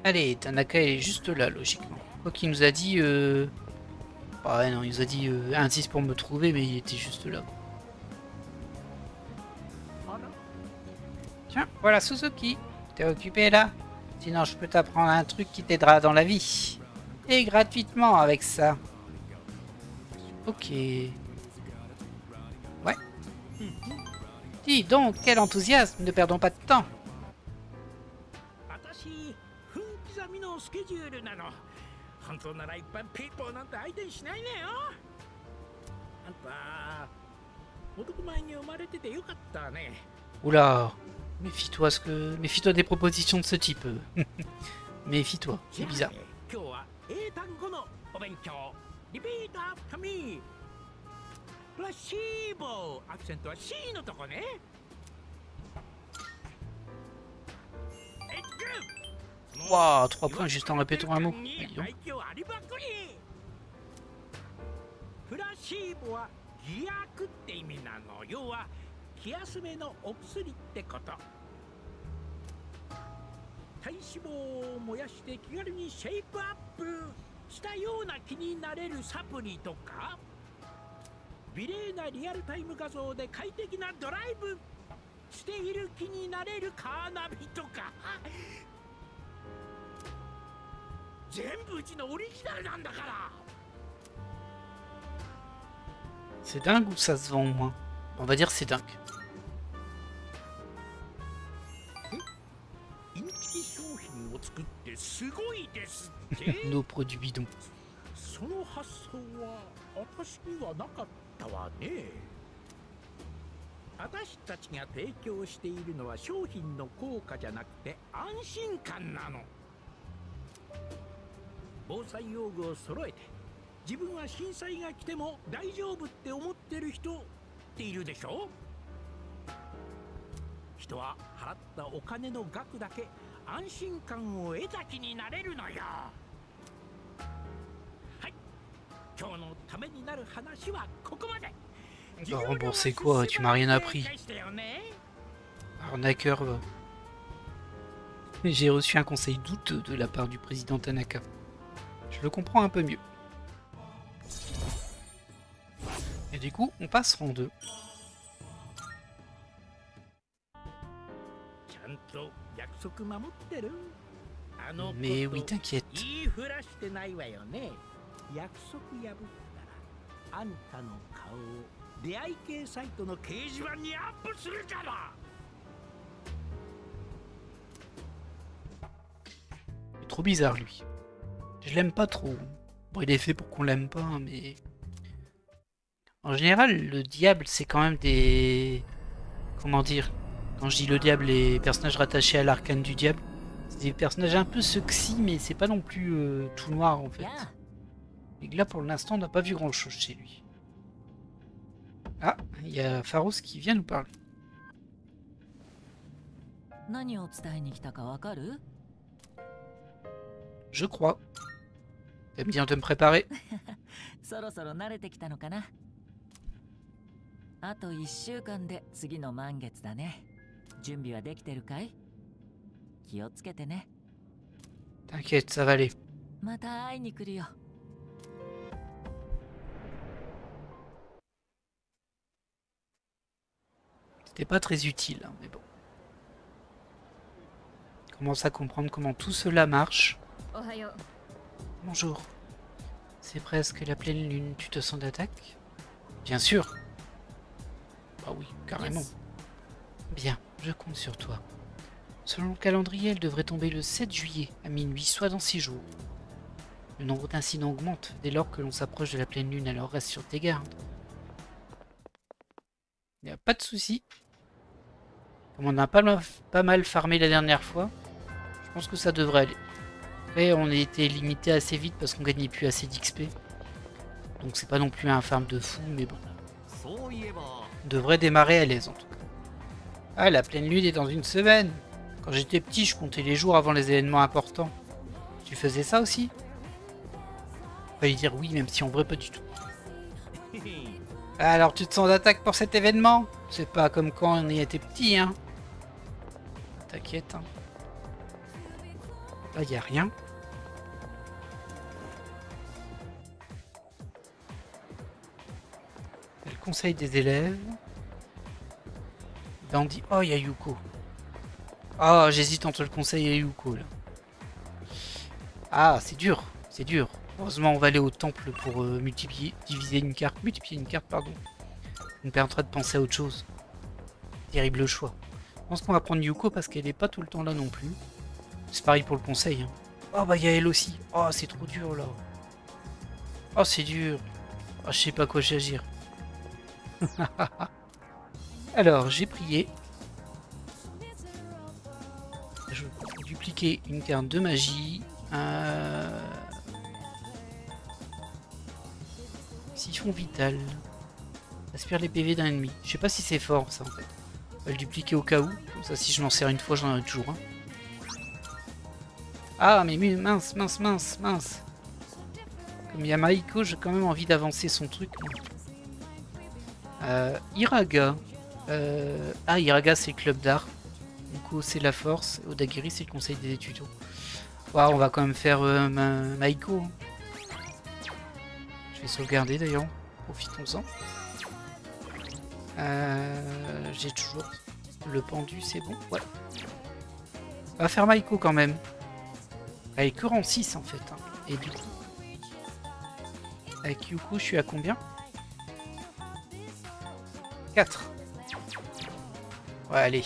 Allez, Tanaka est juste là, logiquement. Quoi qu'il nous a dit... Ah ouais, non, il nous a dit insiste pour me trouver, mais il était juste là. Tiens, voilà Suzuki. T'es occupé là? Sinon, je peux t'apprendre un truc qui t'aidera dans la vie. Et gratuitement avec ça. Ok. Ouais. Dis donc, quel enthousiasme, ne perdons pas de temps. Oula, méfie-toi des propositions de ce type. Méfie-toi, c'est bizarre. Waouh, 3 points juste en répétant un mot. C'est dingue ou ça se vend au moins? On va dire c'est dingue. Nos produits bidons. On va rembourser quoi? Tu m'as rien appris. Arnaqueur. J'ai reçu un conseil douteux de la part du président Tanaka. Je le comprends un peu mieux. Et du coup, on passe rang 2. Mais oui, t'inquiète. Il est trop bizarre, lui. Je l'aime pas trop. Bon, il est fait pour qu'on l'aime pas, mais... En général, le diable, c'est quand même des... Comment dire? Quand je dis le diable, les personnages rattachés à l'arcane du diable, c'est des personnages un peu sexy, mais c'est pas non plus tout noir, en fait. Et là, pour l'instant, on n'a pas vu grand-chose chez lui. Ah, il y a Pharos qui vient nous parler. Je crois. T'aimes bien de me préparer? そろそろ慣れてきたのかな。あと1週間で次の満月だね。準備はできてるかい？気をつけてね。 T'inquiète, ça va aller. また会いに来るよ。 C'était pas très utile, hein, mais bon. Je commence à comprendre comment tout cela marche. Bonjour. C'est presque la pleine lune. Tu te sens d'attaque? Bien sûr. Ah oui, carrément. Bien, je compte sur toi. Selon le calendrier, elle devrait tomber le 7 juillet à minuit, soit dans 6 jours. Le nombre d'incidents augmente dès lors que l'on s'approche de la pleine lune, alors reste sur tes gardes. Il n'y a pas de souci. Comme on a pas mal farmé la dernière fois, je pense que ça devrait aller. Après, on a été limité assez vite parce qu'on gagnait plus assez d'XP. Donc c'est pas non plus un farm de fou, mais bon. On devrait démarrer à l'aise en tout cas. Ah, la pleine lune est dans une semaine. Quand j'étais petit, je comptais les jours avant les événements importants. Tu faisais ça aussi? Fallait dire oui, même si en vrai pas du tout. Alors tu te sens d'attaque pour cet événement? C'est pas comme quand on était petit, hein. T'inquiète, hein. Là, y a rien. Le conseil des élèves. Dandy. Oh, il y a Yuko. Oh, j'hésite entre le conseil et Yuko, là. Ah, c'est dur. C'est dur. Heureusement, on va aller au temple pour multiplier une carte, pardon. Ça nous permettra de penser à autre chose. Terrible choix. Je pense qu'on va prendre Yuko parce qu'elle n'est pas tout le temps là non plus. C'est pareil pour le conseil. Hein. Oh, bah, il y a elle aussi. Oh, c'est trop dur, là. Oh, c'est dur. Oh, je sais pas quoi choisir. Alors, j'ai prié. Je vais dupliquer une carte de magie. Siphon vital. Aspire les PV d'un ennemi. Je sais pas si c'est fort ça en fait. On va le dupliquer au cas où. Comme ça, si je m'en sers une fois, j'en ai toujours un. Ah, mais mince. Comme il y a Maiko, j'ai quand même envie d'avancer son truc. Iraga. Ah, Iraga, c'est le club d'art. Yuko, c'est la force. Odagiri, c'est le conseil des étudiants. Wow, on va quand même faire Maiko. Je vais sauvegarder d'ailleurs. Profitons-en. J'ai toujours le pendu, c'est bon. Ouais. On va faire Maiko quand même. Elle est que rang 6 en fait. Hein. Et du coup, avec Yuko, je suis à combien? 4. Ouais, allez.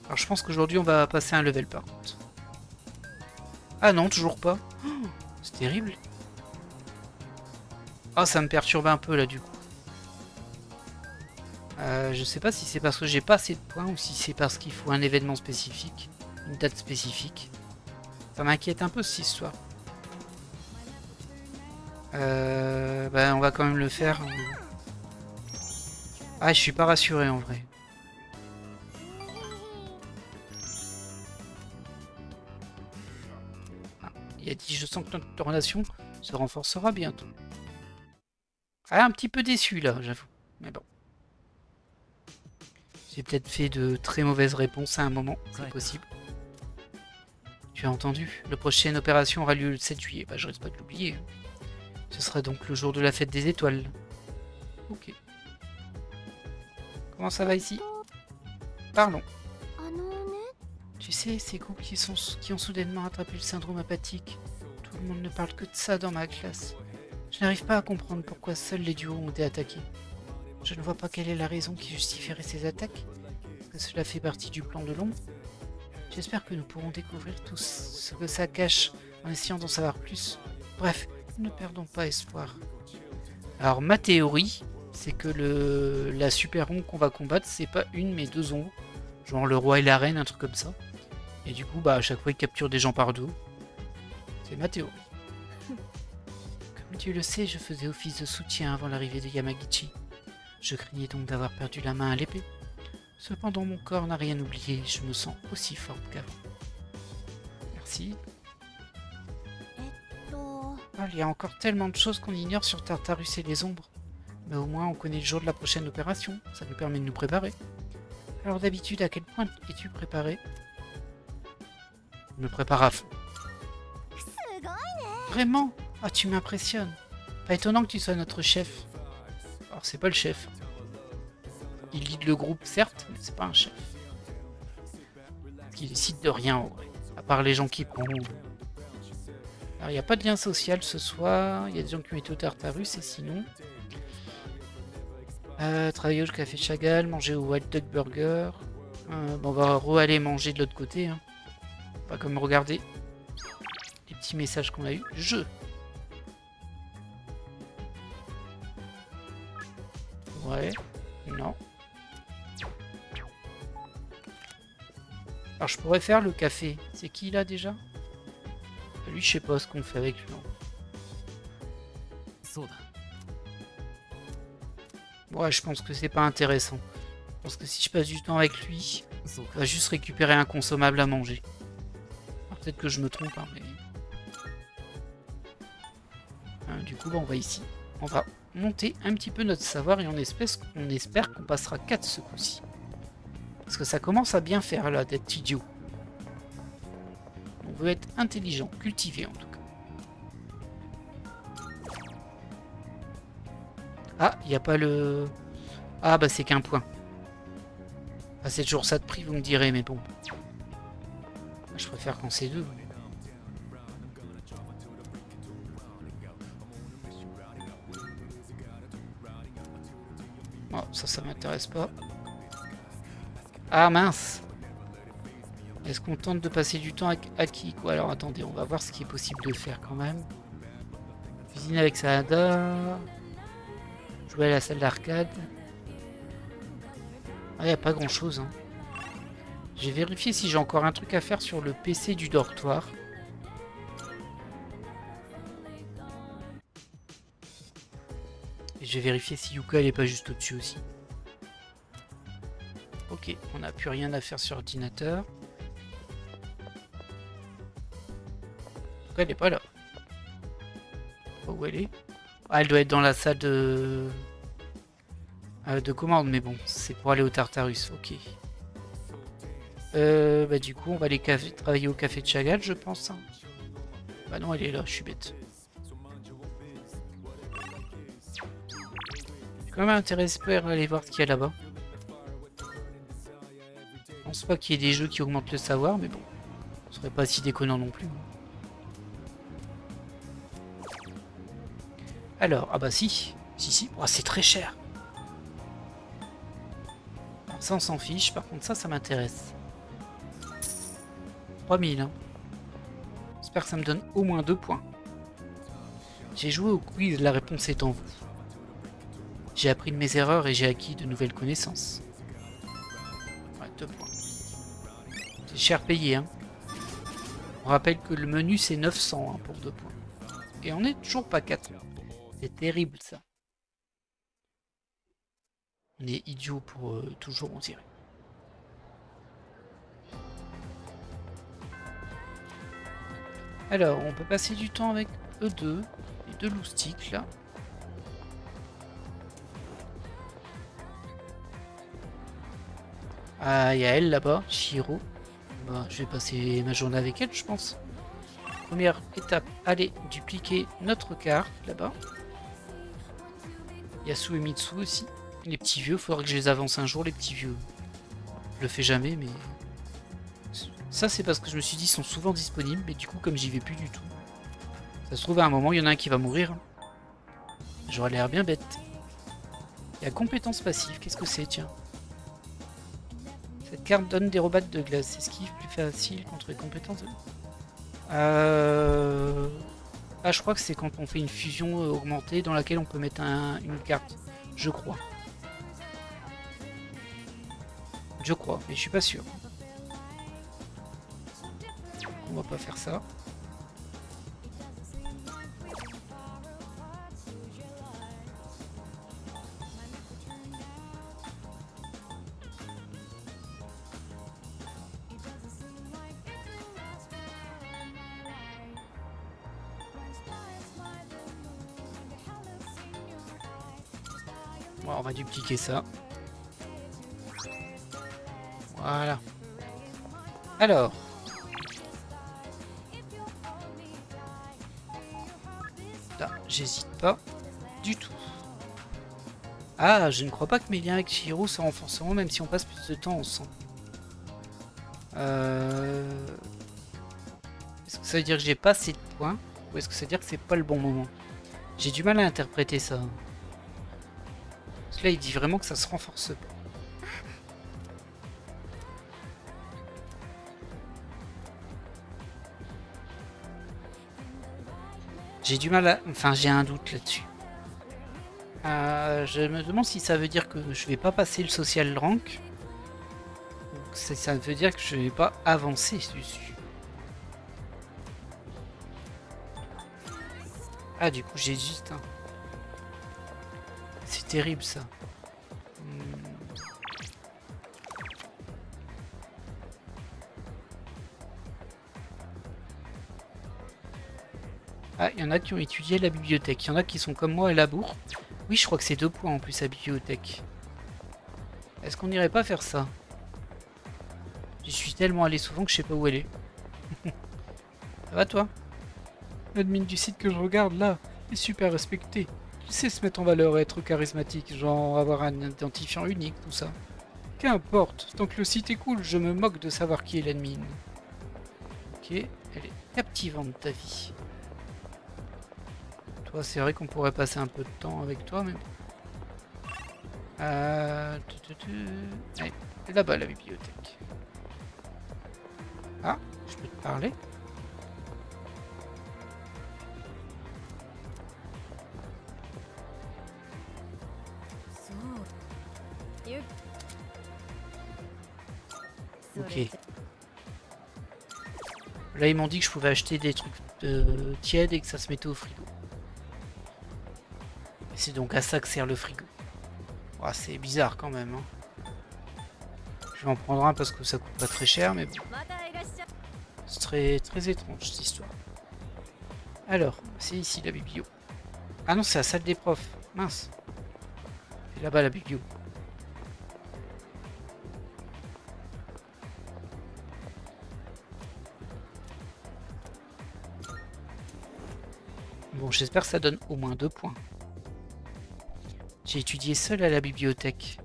Alors je pense qu'aujourd'hui on va passer un level par contre. Ah non, toujours pas. Oh, c'est terrible. Ah, ça me perturbe un peu là du coup. Je sais pas si c'est parce que j'ai pas assez de points ou si c'est parce qu'il faut un événement spécifique, une date spécifique. Ça m'inquiète un peu cette histoire. On va quand même le faire. Ah, je suis pas rassuré en vrai. Il a dit, je sens que notre relation se renforcera bientôt. Ah, un petit peu déçu là, j'avoue. Mais bon. J'ai peut-être fait de très mauvaises réponses à un moment, c'est possible. Tu as entendu? La prochaine opération aura lieu le 7 juillet. Bah, je risque pas de l'oublier. Ce sera donc le jour de la fête des étoiles. Ok. Comment ça va ici? Parlons. Tu sais, ces groupes qui ont soudainement attrapé le syndrome apathique. Tout le monde ne parle que de ça dans ma classe. Je n'arrive pas à comprendre pourquoi seuls les duos ont été attaqués. Je ne vois pas quelle est la raison qui justifierait ces attaques. Est-ce que cela fait partie du plan de l'ombre? J'espère que nous pourrons découvrir tout ce que ça cache en essayant d'en savoir plus. Bref, ne perdons pas espoir. Alors ma théorie, c'est que la super ombre qu'on va combattre, c'est pas une mais 2 ombres. Genre le roi et la reine, un truc comme ça. Et du coup, bah à chaque fois, il capture des gens par dos. C'est ma théorie. Comme tu le sais, je faisais office de soutien avant l'arrivée de Yamagichi. Je craignais donc d'avoir perdu la main à l'épée. Cependant, mon corps n'a rien oublié et je me sens aussi forte qu'avant. Merci. Ah, il y a encore tellement de choses qu'on ignore sur Tartarus et les ombres. Mais au moins on connaît le jour de la prochaine opération, ça nous permet de nous préparer. Alors d'habitude, à quel point es-tu préparé? Je me prépare à fond. Vraiment? Ah, tu m'impressionnes. Pas étonnant que tu sois notre chef. Alors c'est pas le chef. Il lead le groupe, certes, mais c'est pas un chef. Il décide de rien, ouais. À part les gens qui prennent. Alors il n'y a pas de lien social ce soir. Il y a des gens qui ont été au Tartarus et sinon... travailler au café Chagall, manger au Wild Duck Burger. Bon, on va re-aller manger de l'autre côté. Hein. Pas comme regarder les petits messages qu'on a eu. Jeu. Ouais. Non. Alors je pourrais faire le café. C'est qui là déjà? Lui, je sais pas ce qu'on fait avec lui. Ouais, je pense que c'est pas intéressant. Je pense que si je passe du temps avec lui, on va juste récupérer un consommable à manger. Peut-être que je me trompe, hein, mais... du coup, bah, on va ici. On va monter un petit peu notre savoir et on espère qu'on passera 4 ce coup-ci. Parce que ça commence à bien faire, là, d'être idiot. On veut être intelligent, cultivé, en tout cas. Ah, il n'y a pas le... Ah, bah c'est qu'un point. Ah, c'est toujours ça de prix, vous me direz, mais bon. Je préfère quand c'est 2. Oh, ça m'intéresse pas. Ah, mince. Est-ce qu'on tente de passer du temps avec Aki, quoi? Alors, attendez, on va voir ce qui est possible de faire, quand même. Cuisine avec Saada... Jouer à la salle d'arcade. Ah, y a pas grand chose. Hein. J'ai vérifié si j'ai encore un truc à faire sur le PC du dortoir. Et j'ai vérifié si Yuka elle est pas juste au-dessus aussi. Ok, on n'a plus rien à faire sur l'ordinateur. En tout cas, elle est pas là. Oh, où elle est? Ah, elle doit être dans la salle de commande, mais bon, c'est pour aller au Tartarus, ok. Bah du coup, on va aller travailler au café de Chagall, je pense. Hein. Bah non, elle est là, je suis bête. Je suis quand même intéressé pour aller voir ce qu'il y a là-bas. Je pense pas qu'il y ait des jeux qui augmentent le savoir, mais bon, ce serait pas si déconnant non plus. Alors, ah bah si. Si. Oh, c'est très cher. Alors, ça, on s'en fiche. Par contre, ça m'intéresse. 3000. Hein. J'espère que ça me donne au moins 2 points. J'ai joué au quiz, la réponse est en vous. J'ai appris de mes erreurs et j'ai acquis de nouvelles connaissances. Ouais, 2 points. C'est cher payé, hein. On rappelle que le menu, c'est 900 hein, pour 2 points. Et on n'est toujours pas 4. C'est terrible ça. On est idiot pour toujours, on dirait. Alors, on peut passer du temps avec eux deux. Les 2 loustiques là. Ah, il y a elle là-bas, Shiro. Bah, je vais passer ma journée avec elle, je pense. Première étape, aller dupliquer notre carte là-bas. Yasu et Mitsu aussi. Les petits vieux, il faudra que je les avance un jour, les petits vieux. Je le fais jamais, mais... Ça, c'est parce que je me suis dit, ils sont souvent disponibles, mais du coup, comme j'y vais plus du tout. Ça se trouve, à un moment, il y en a un qui va mourir. J'aurais l'air bien bête. Il y a compétences passives, qu'est-ce que c'est, tiens? Cette carte donne des robates de glace. Esquive plus facile contre les compétences. Ah, je crois que c'est quand on fait une fusion augmentée dans laquelle on peut mettre une carte. Je crois. Je crois, mais je suis pas sûr. On va pas faire ça. Bon, on va dupliquer ça. Voilà. Alors. Là, j'hésite pas du tout. Ah, je ne crois pas que mes liens avec Chihiro se renforceront même si on passe plus de temps ensemble. Est-ce que ça veut dire que j'ai pas assez de points? Ou est-ce que ça veut dire que c'est pas le bon moment? J'ai du mal à interpréter ça. Parce que là, il dit vraiment que ça se renforce pas. J'ai du mal à... Enfin, j'ai un doute là-dessus. Je me demande si ça veut dire que je vais pas passer le social rank. Ou que ça veut dire que je vais pas avancer dessus. Ah, du coup, j'ai juste un... C'est terrible, ça. Ah, il y en a qui ont étudié la bibliothèque. Il y en a qui sont comme moi à la bourre. Oui, je crois que c'est 2 points en plus à bibliothèque. Est-ce qu'on n'irait pas faire ça? J'y suis tellement allé souvent que je sais pas où elle est. Ça va toi? L'admin du site que je regarde là est super respecté. Il sait se mettre en valeur et être charismatique, genre avoir un identifiant unique, tout ça. Qu'importe, tant que le site est cool, je me moque de savoir qui est l'admin. Ok, elle est captivante ta vie. Toi, c'est vrai qu'on pourrait passer un peu de temps avec toi, mais... Allez, là-bas la bibliothèque. Ah, je peux te parler? Ok. Là, ils m'ont dit que je pouvais acheter des trucs tièdes et que ça se mettait au frigo. C'est donc à ça que sert le frigo. Oh, c'est bizarre quand même. Hein. Je vais en prendre un parce que ça coûte pas très cher, mais bon. C'est très, très étrange cette histoire. Alors, c'est ici la biblio. Ah non, c'est la salle des profs. Mince. C'est là-bas la biblio. Bon, j'espère que ça donne au moins 2 points. J'ai étudié seul à la bibliothèque.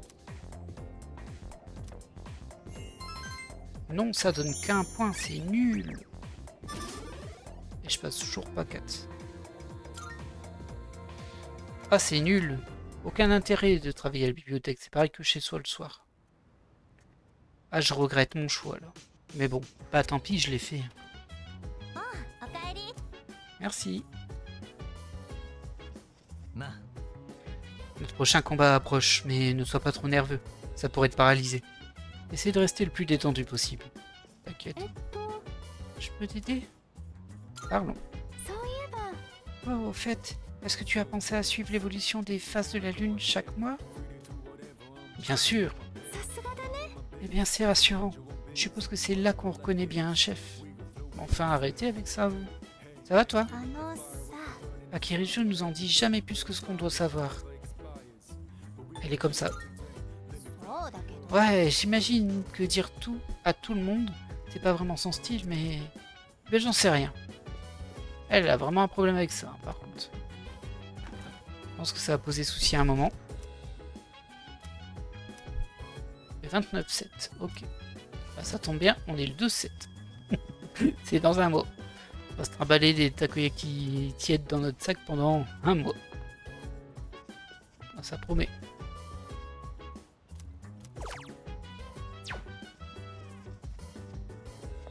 Non, ça donne qu'un point, c'est nul. Et je passe toujours pas 4. Ah, c'est nul. Aucun intérêt de travailler à la bibliothèque, c'est pareil que chez soi le soir. Ah, je regrette mon choix là. Mais bon, bah tant pis, je l'ai fait. Merci. Notre prochain combat approche, mais ne sois pas trop nerveux. Ça pourrait te paralyser. Essaye de rester le plus détendu possible. T'inquiète. Je peux t'aider? Parlons. Oh, au fait, est-ce que tu as pensé à suivre l'évolution des phases de la Lune chaque mois? Bien sûr. Eh bien, c'est rassurant. Je suppose que c'est là qu'on reconnaît bien un chef. Enfin, arrêtez avec ça, vous. Ça va, toi? Akirijo nous en dit jamais plus que ce qu'on doit savoir. Elle est comme ça. Ouais, j'imagine que dire tout à tout le monde, c'est pas vraiment son style, mais j'en sais rien. Elle a vraiment un problème avec ça, hein, par contre. Je pense que ça va poser souci à un moment. 29-7, ok. Bah, ça tombe bien, on est le 2-7. C'est dans un mois. On va se trimballer des takoyaki tièdes dans notre sac pendant un mois. Ah, ça promet.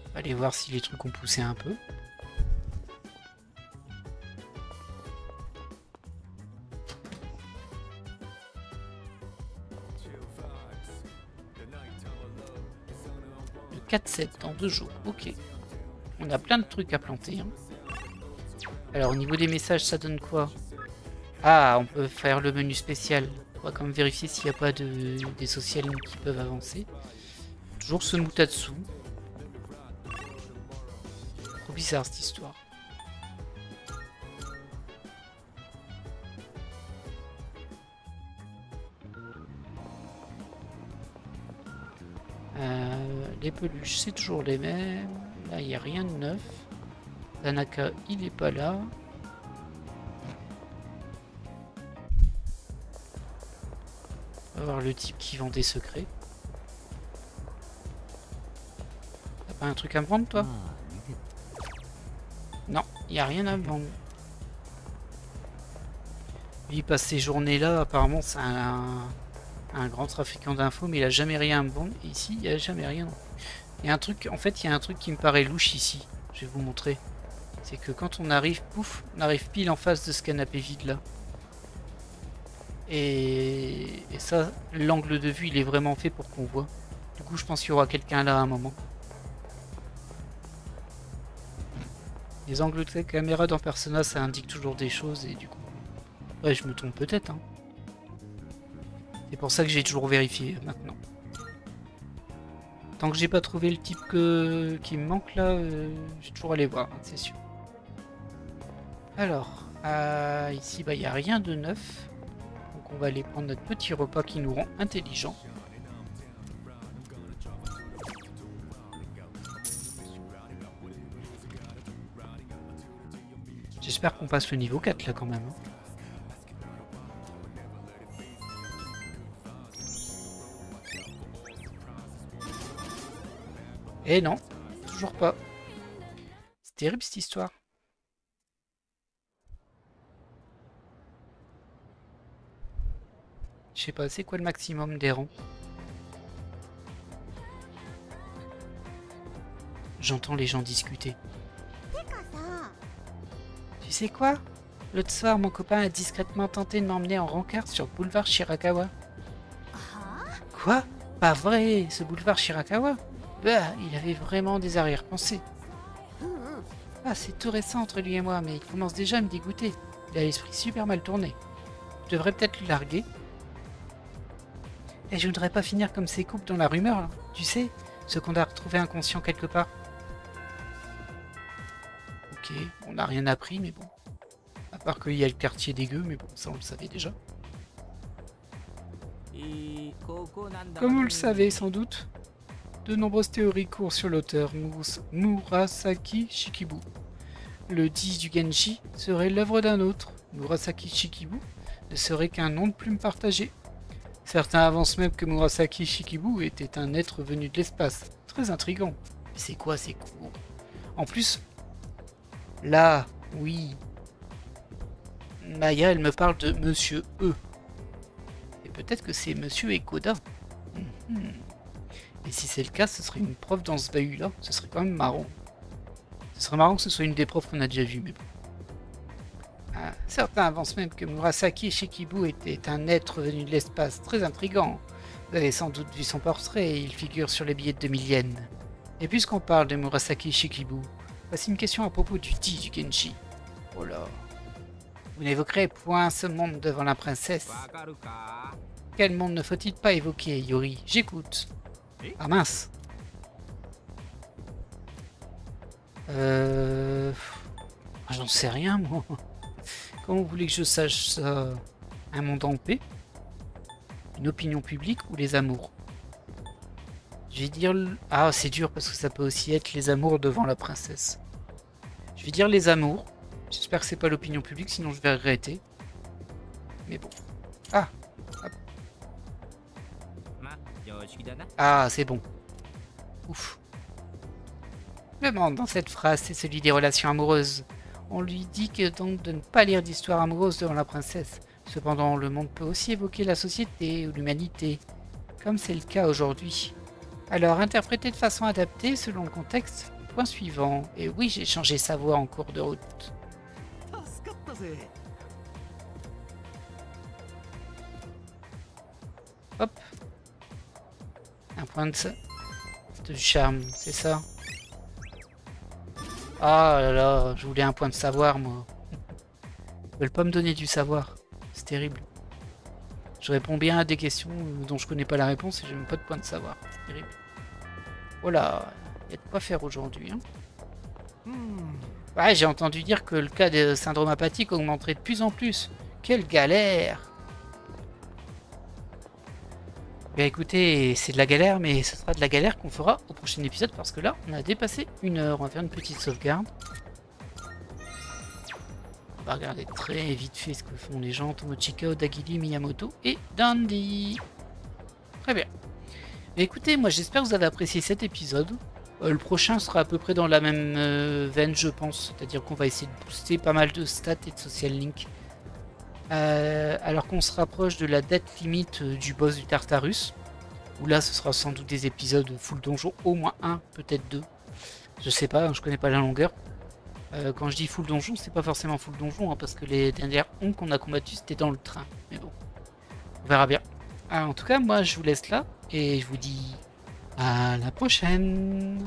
On va aller voir si les trucs ont poussé un peu. Le 4-7 dans 2 jours, ok. On a plein de trucs à planter. Hein. Alors au niveau des messages, ça donne quoi? Ah, on peut faire le menu spécial. On va quand même vérifier s'il n'y a pas des social qui peuvent avancer. Toujours ce Mutatsu. Trop bizarre cette histoire. Les peluches, c'est toujours les mêmes. Là, il n'y a rien de neuf. Tanaka, il n'est pas là. On va voir le type qui vend des secrets. T'as pas un truc à me vendre, toi? Non, il n'y a rien à me vendre. Lui, il passe ces journées-là, apparemment, c'est un grand trafiquant d'infos, mais il a jamais rien à me vendre. Et ici, il n'y a jamais rien. Il y a un truc, en fait, il y a un truc qui me paraît louche ici. Je vais vous montrer. C'est que quand on arrive, pouf, on arrive pile en face de ce canapé vide là. Et ça, l'angle de vue, il est vraiment fait pour qu'on voit. Du coup, je pense qu'il y aura quelqu'un là à un moment. Les angles de caméra dans Persona, ça indique toujours des choses et du coup... Ouais, je me trompe peut-être, hein. C'est pour ça que j'ai toujours vérifié maintenant. Tant que j'ai pas trouvé le type qui me manque là, j'ai toujours allé voir, hein, c'est sûr. Alors, ici, bah, il n'y a rien de neuf. Donc on va aller prendre notre petit repas qui nous rend intelligents. J'espère qu'on passe le niveau 4 là quand même. Et non, toujours pas. C'est terrible cette histoire. Je sais pas, c'est quoi le maximum des rangs? J'entends les gens discuter. Tu sais quoi? L'autre soir, mon copain a discrètement tenté de m'emmener en rencard sur le boulevard Shirakawa. Quoi? Pas vrai, ce boulevard Shirakawa? Bah, il avait vraiment des arrière-pensées. Ah, c'est tout récent entre lui et moi, mais il commence déjà à me dégoûter. Il a l'esprit super mal tourné. Je devrais peut-être le larguer. Et je voudrais pas finir comme ces couples dans la rumeur, là. Tu sais, ceux qu'on a retrouvés inconscients quelque part. Ok, on n'a rien appris, mais bon. À part qu'il y a le quartier dégueu, mais bon, ça on le savait déjà. Comme vous le savez sans doute, de nombreuses théories courent sur l'auteur Murasaki Shikibu. Le 10 du Genji serait l'œuvre d'un autre. Murasaki Shikibu ne serait qu'un nom de plume partagé. Certains avancent même que Murasaki Shikibu était un être venu de l'espace. Très intriguant. Mais c'est quoi ces cours? En plus, là, oui. Maya, elle me parle de Monsieur E. Et peut-être que c'est Monsieur Ekoda. Et si c'est le cas, ce serait une prof dans ce bahut-là. Ce serait quand même marrant. Ce serait marrant que ce soit une des profs qu'on a déjà vues, mais bon. Certains avancent même que Murasaki Shikibu était un être venu de l'espace. Très intriguant. Vous avez sans doute vu son portrait, il figure sur les billets de 2000 yens. Et puisqu'on parle de Murasaki Shikibu, voici une question à propos du 10 du Genji. Oh là. Vous n'évoquerez point ce monde devant la princesse. Quel monde ne faut-il pas évoquer, Yori? J'écoute. Ah mince. J'en sais rien, moi. Comment vous voulez que je sache ça? Un monde en paix? Une opinion publique ou les amours? Je vais dire... Ah, c'est dur parce que ça peut aussi être les amours devant la princesse. Je vais dire les amours. J'espère que c'est pas l'opinion publique, sinon je vais regretter. Mais bon. Ah. Hop. Ah, c'est bon. Ouf. Le monde dans cette phrase, c'est celui des relations amoureuses. On lui dit que donc de ne pas lire d'histoire amoureuse devant la princesse. Cependant, le monde peut aussi évoquer la société ou l'humanité, comme c'est le cas aujourd'hui. Alors, interpréter de façon adaptée selon le contexte. Point suivant. Et oui, j'ai changé sa voix en cours de route. Hop. Un point de charme, c'est ça? Ah là là, je voulais un point de savoir, moi. Ils veulent pas me donner du savoir. C'est terrible. Je réponds bien à des questions dont je connais pas la réponse et j'ai même pas de point de savoir. C'est terrible. Voilà, il y a de quoi faire aujourd'hui. Hein. Ouais, j'ai entendu dire que le cas de syndrome apathique augmenterait de plus en plus. Quelle galère! Bien écoutez, c'est de la galère, mais ce sera de la galère qu'on fera au prochain épisode parce que là, on a dépassé 1 heure. On va faire une petite sauvegarde. On va regarder très vite fait ce que font les gens. Tomochika, Odagiri, Miyamoto et Dandy. Très bien. Mais écoutez, moi j'espère que vous avez apprécié cet épisode. Le prochain sera à peu près dans la même veine, je pense. C'est-à-dire qu'on va essayer de booster pas mal de stats et de social link. Alors qu'on se rapproche de la date limite du boss du Tartarus. Où là, ce sera sans doute des épisodes full donjon. Au moins un, peut-être 2. Je sais pas, je connais pas la longueur. Quand je dis full donjon, c'est pas forcément full donjon. Hein, parce que les dernières ondes qu'on a combattues, c'était dans le train. Mais bon, on verra bien. En tout cas, moi, je vous laisse là. Et je vous dis à la prochaine.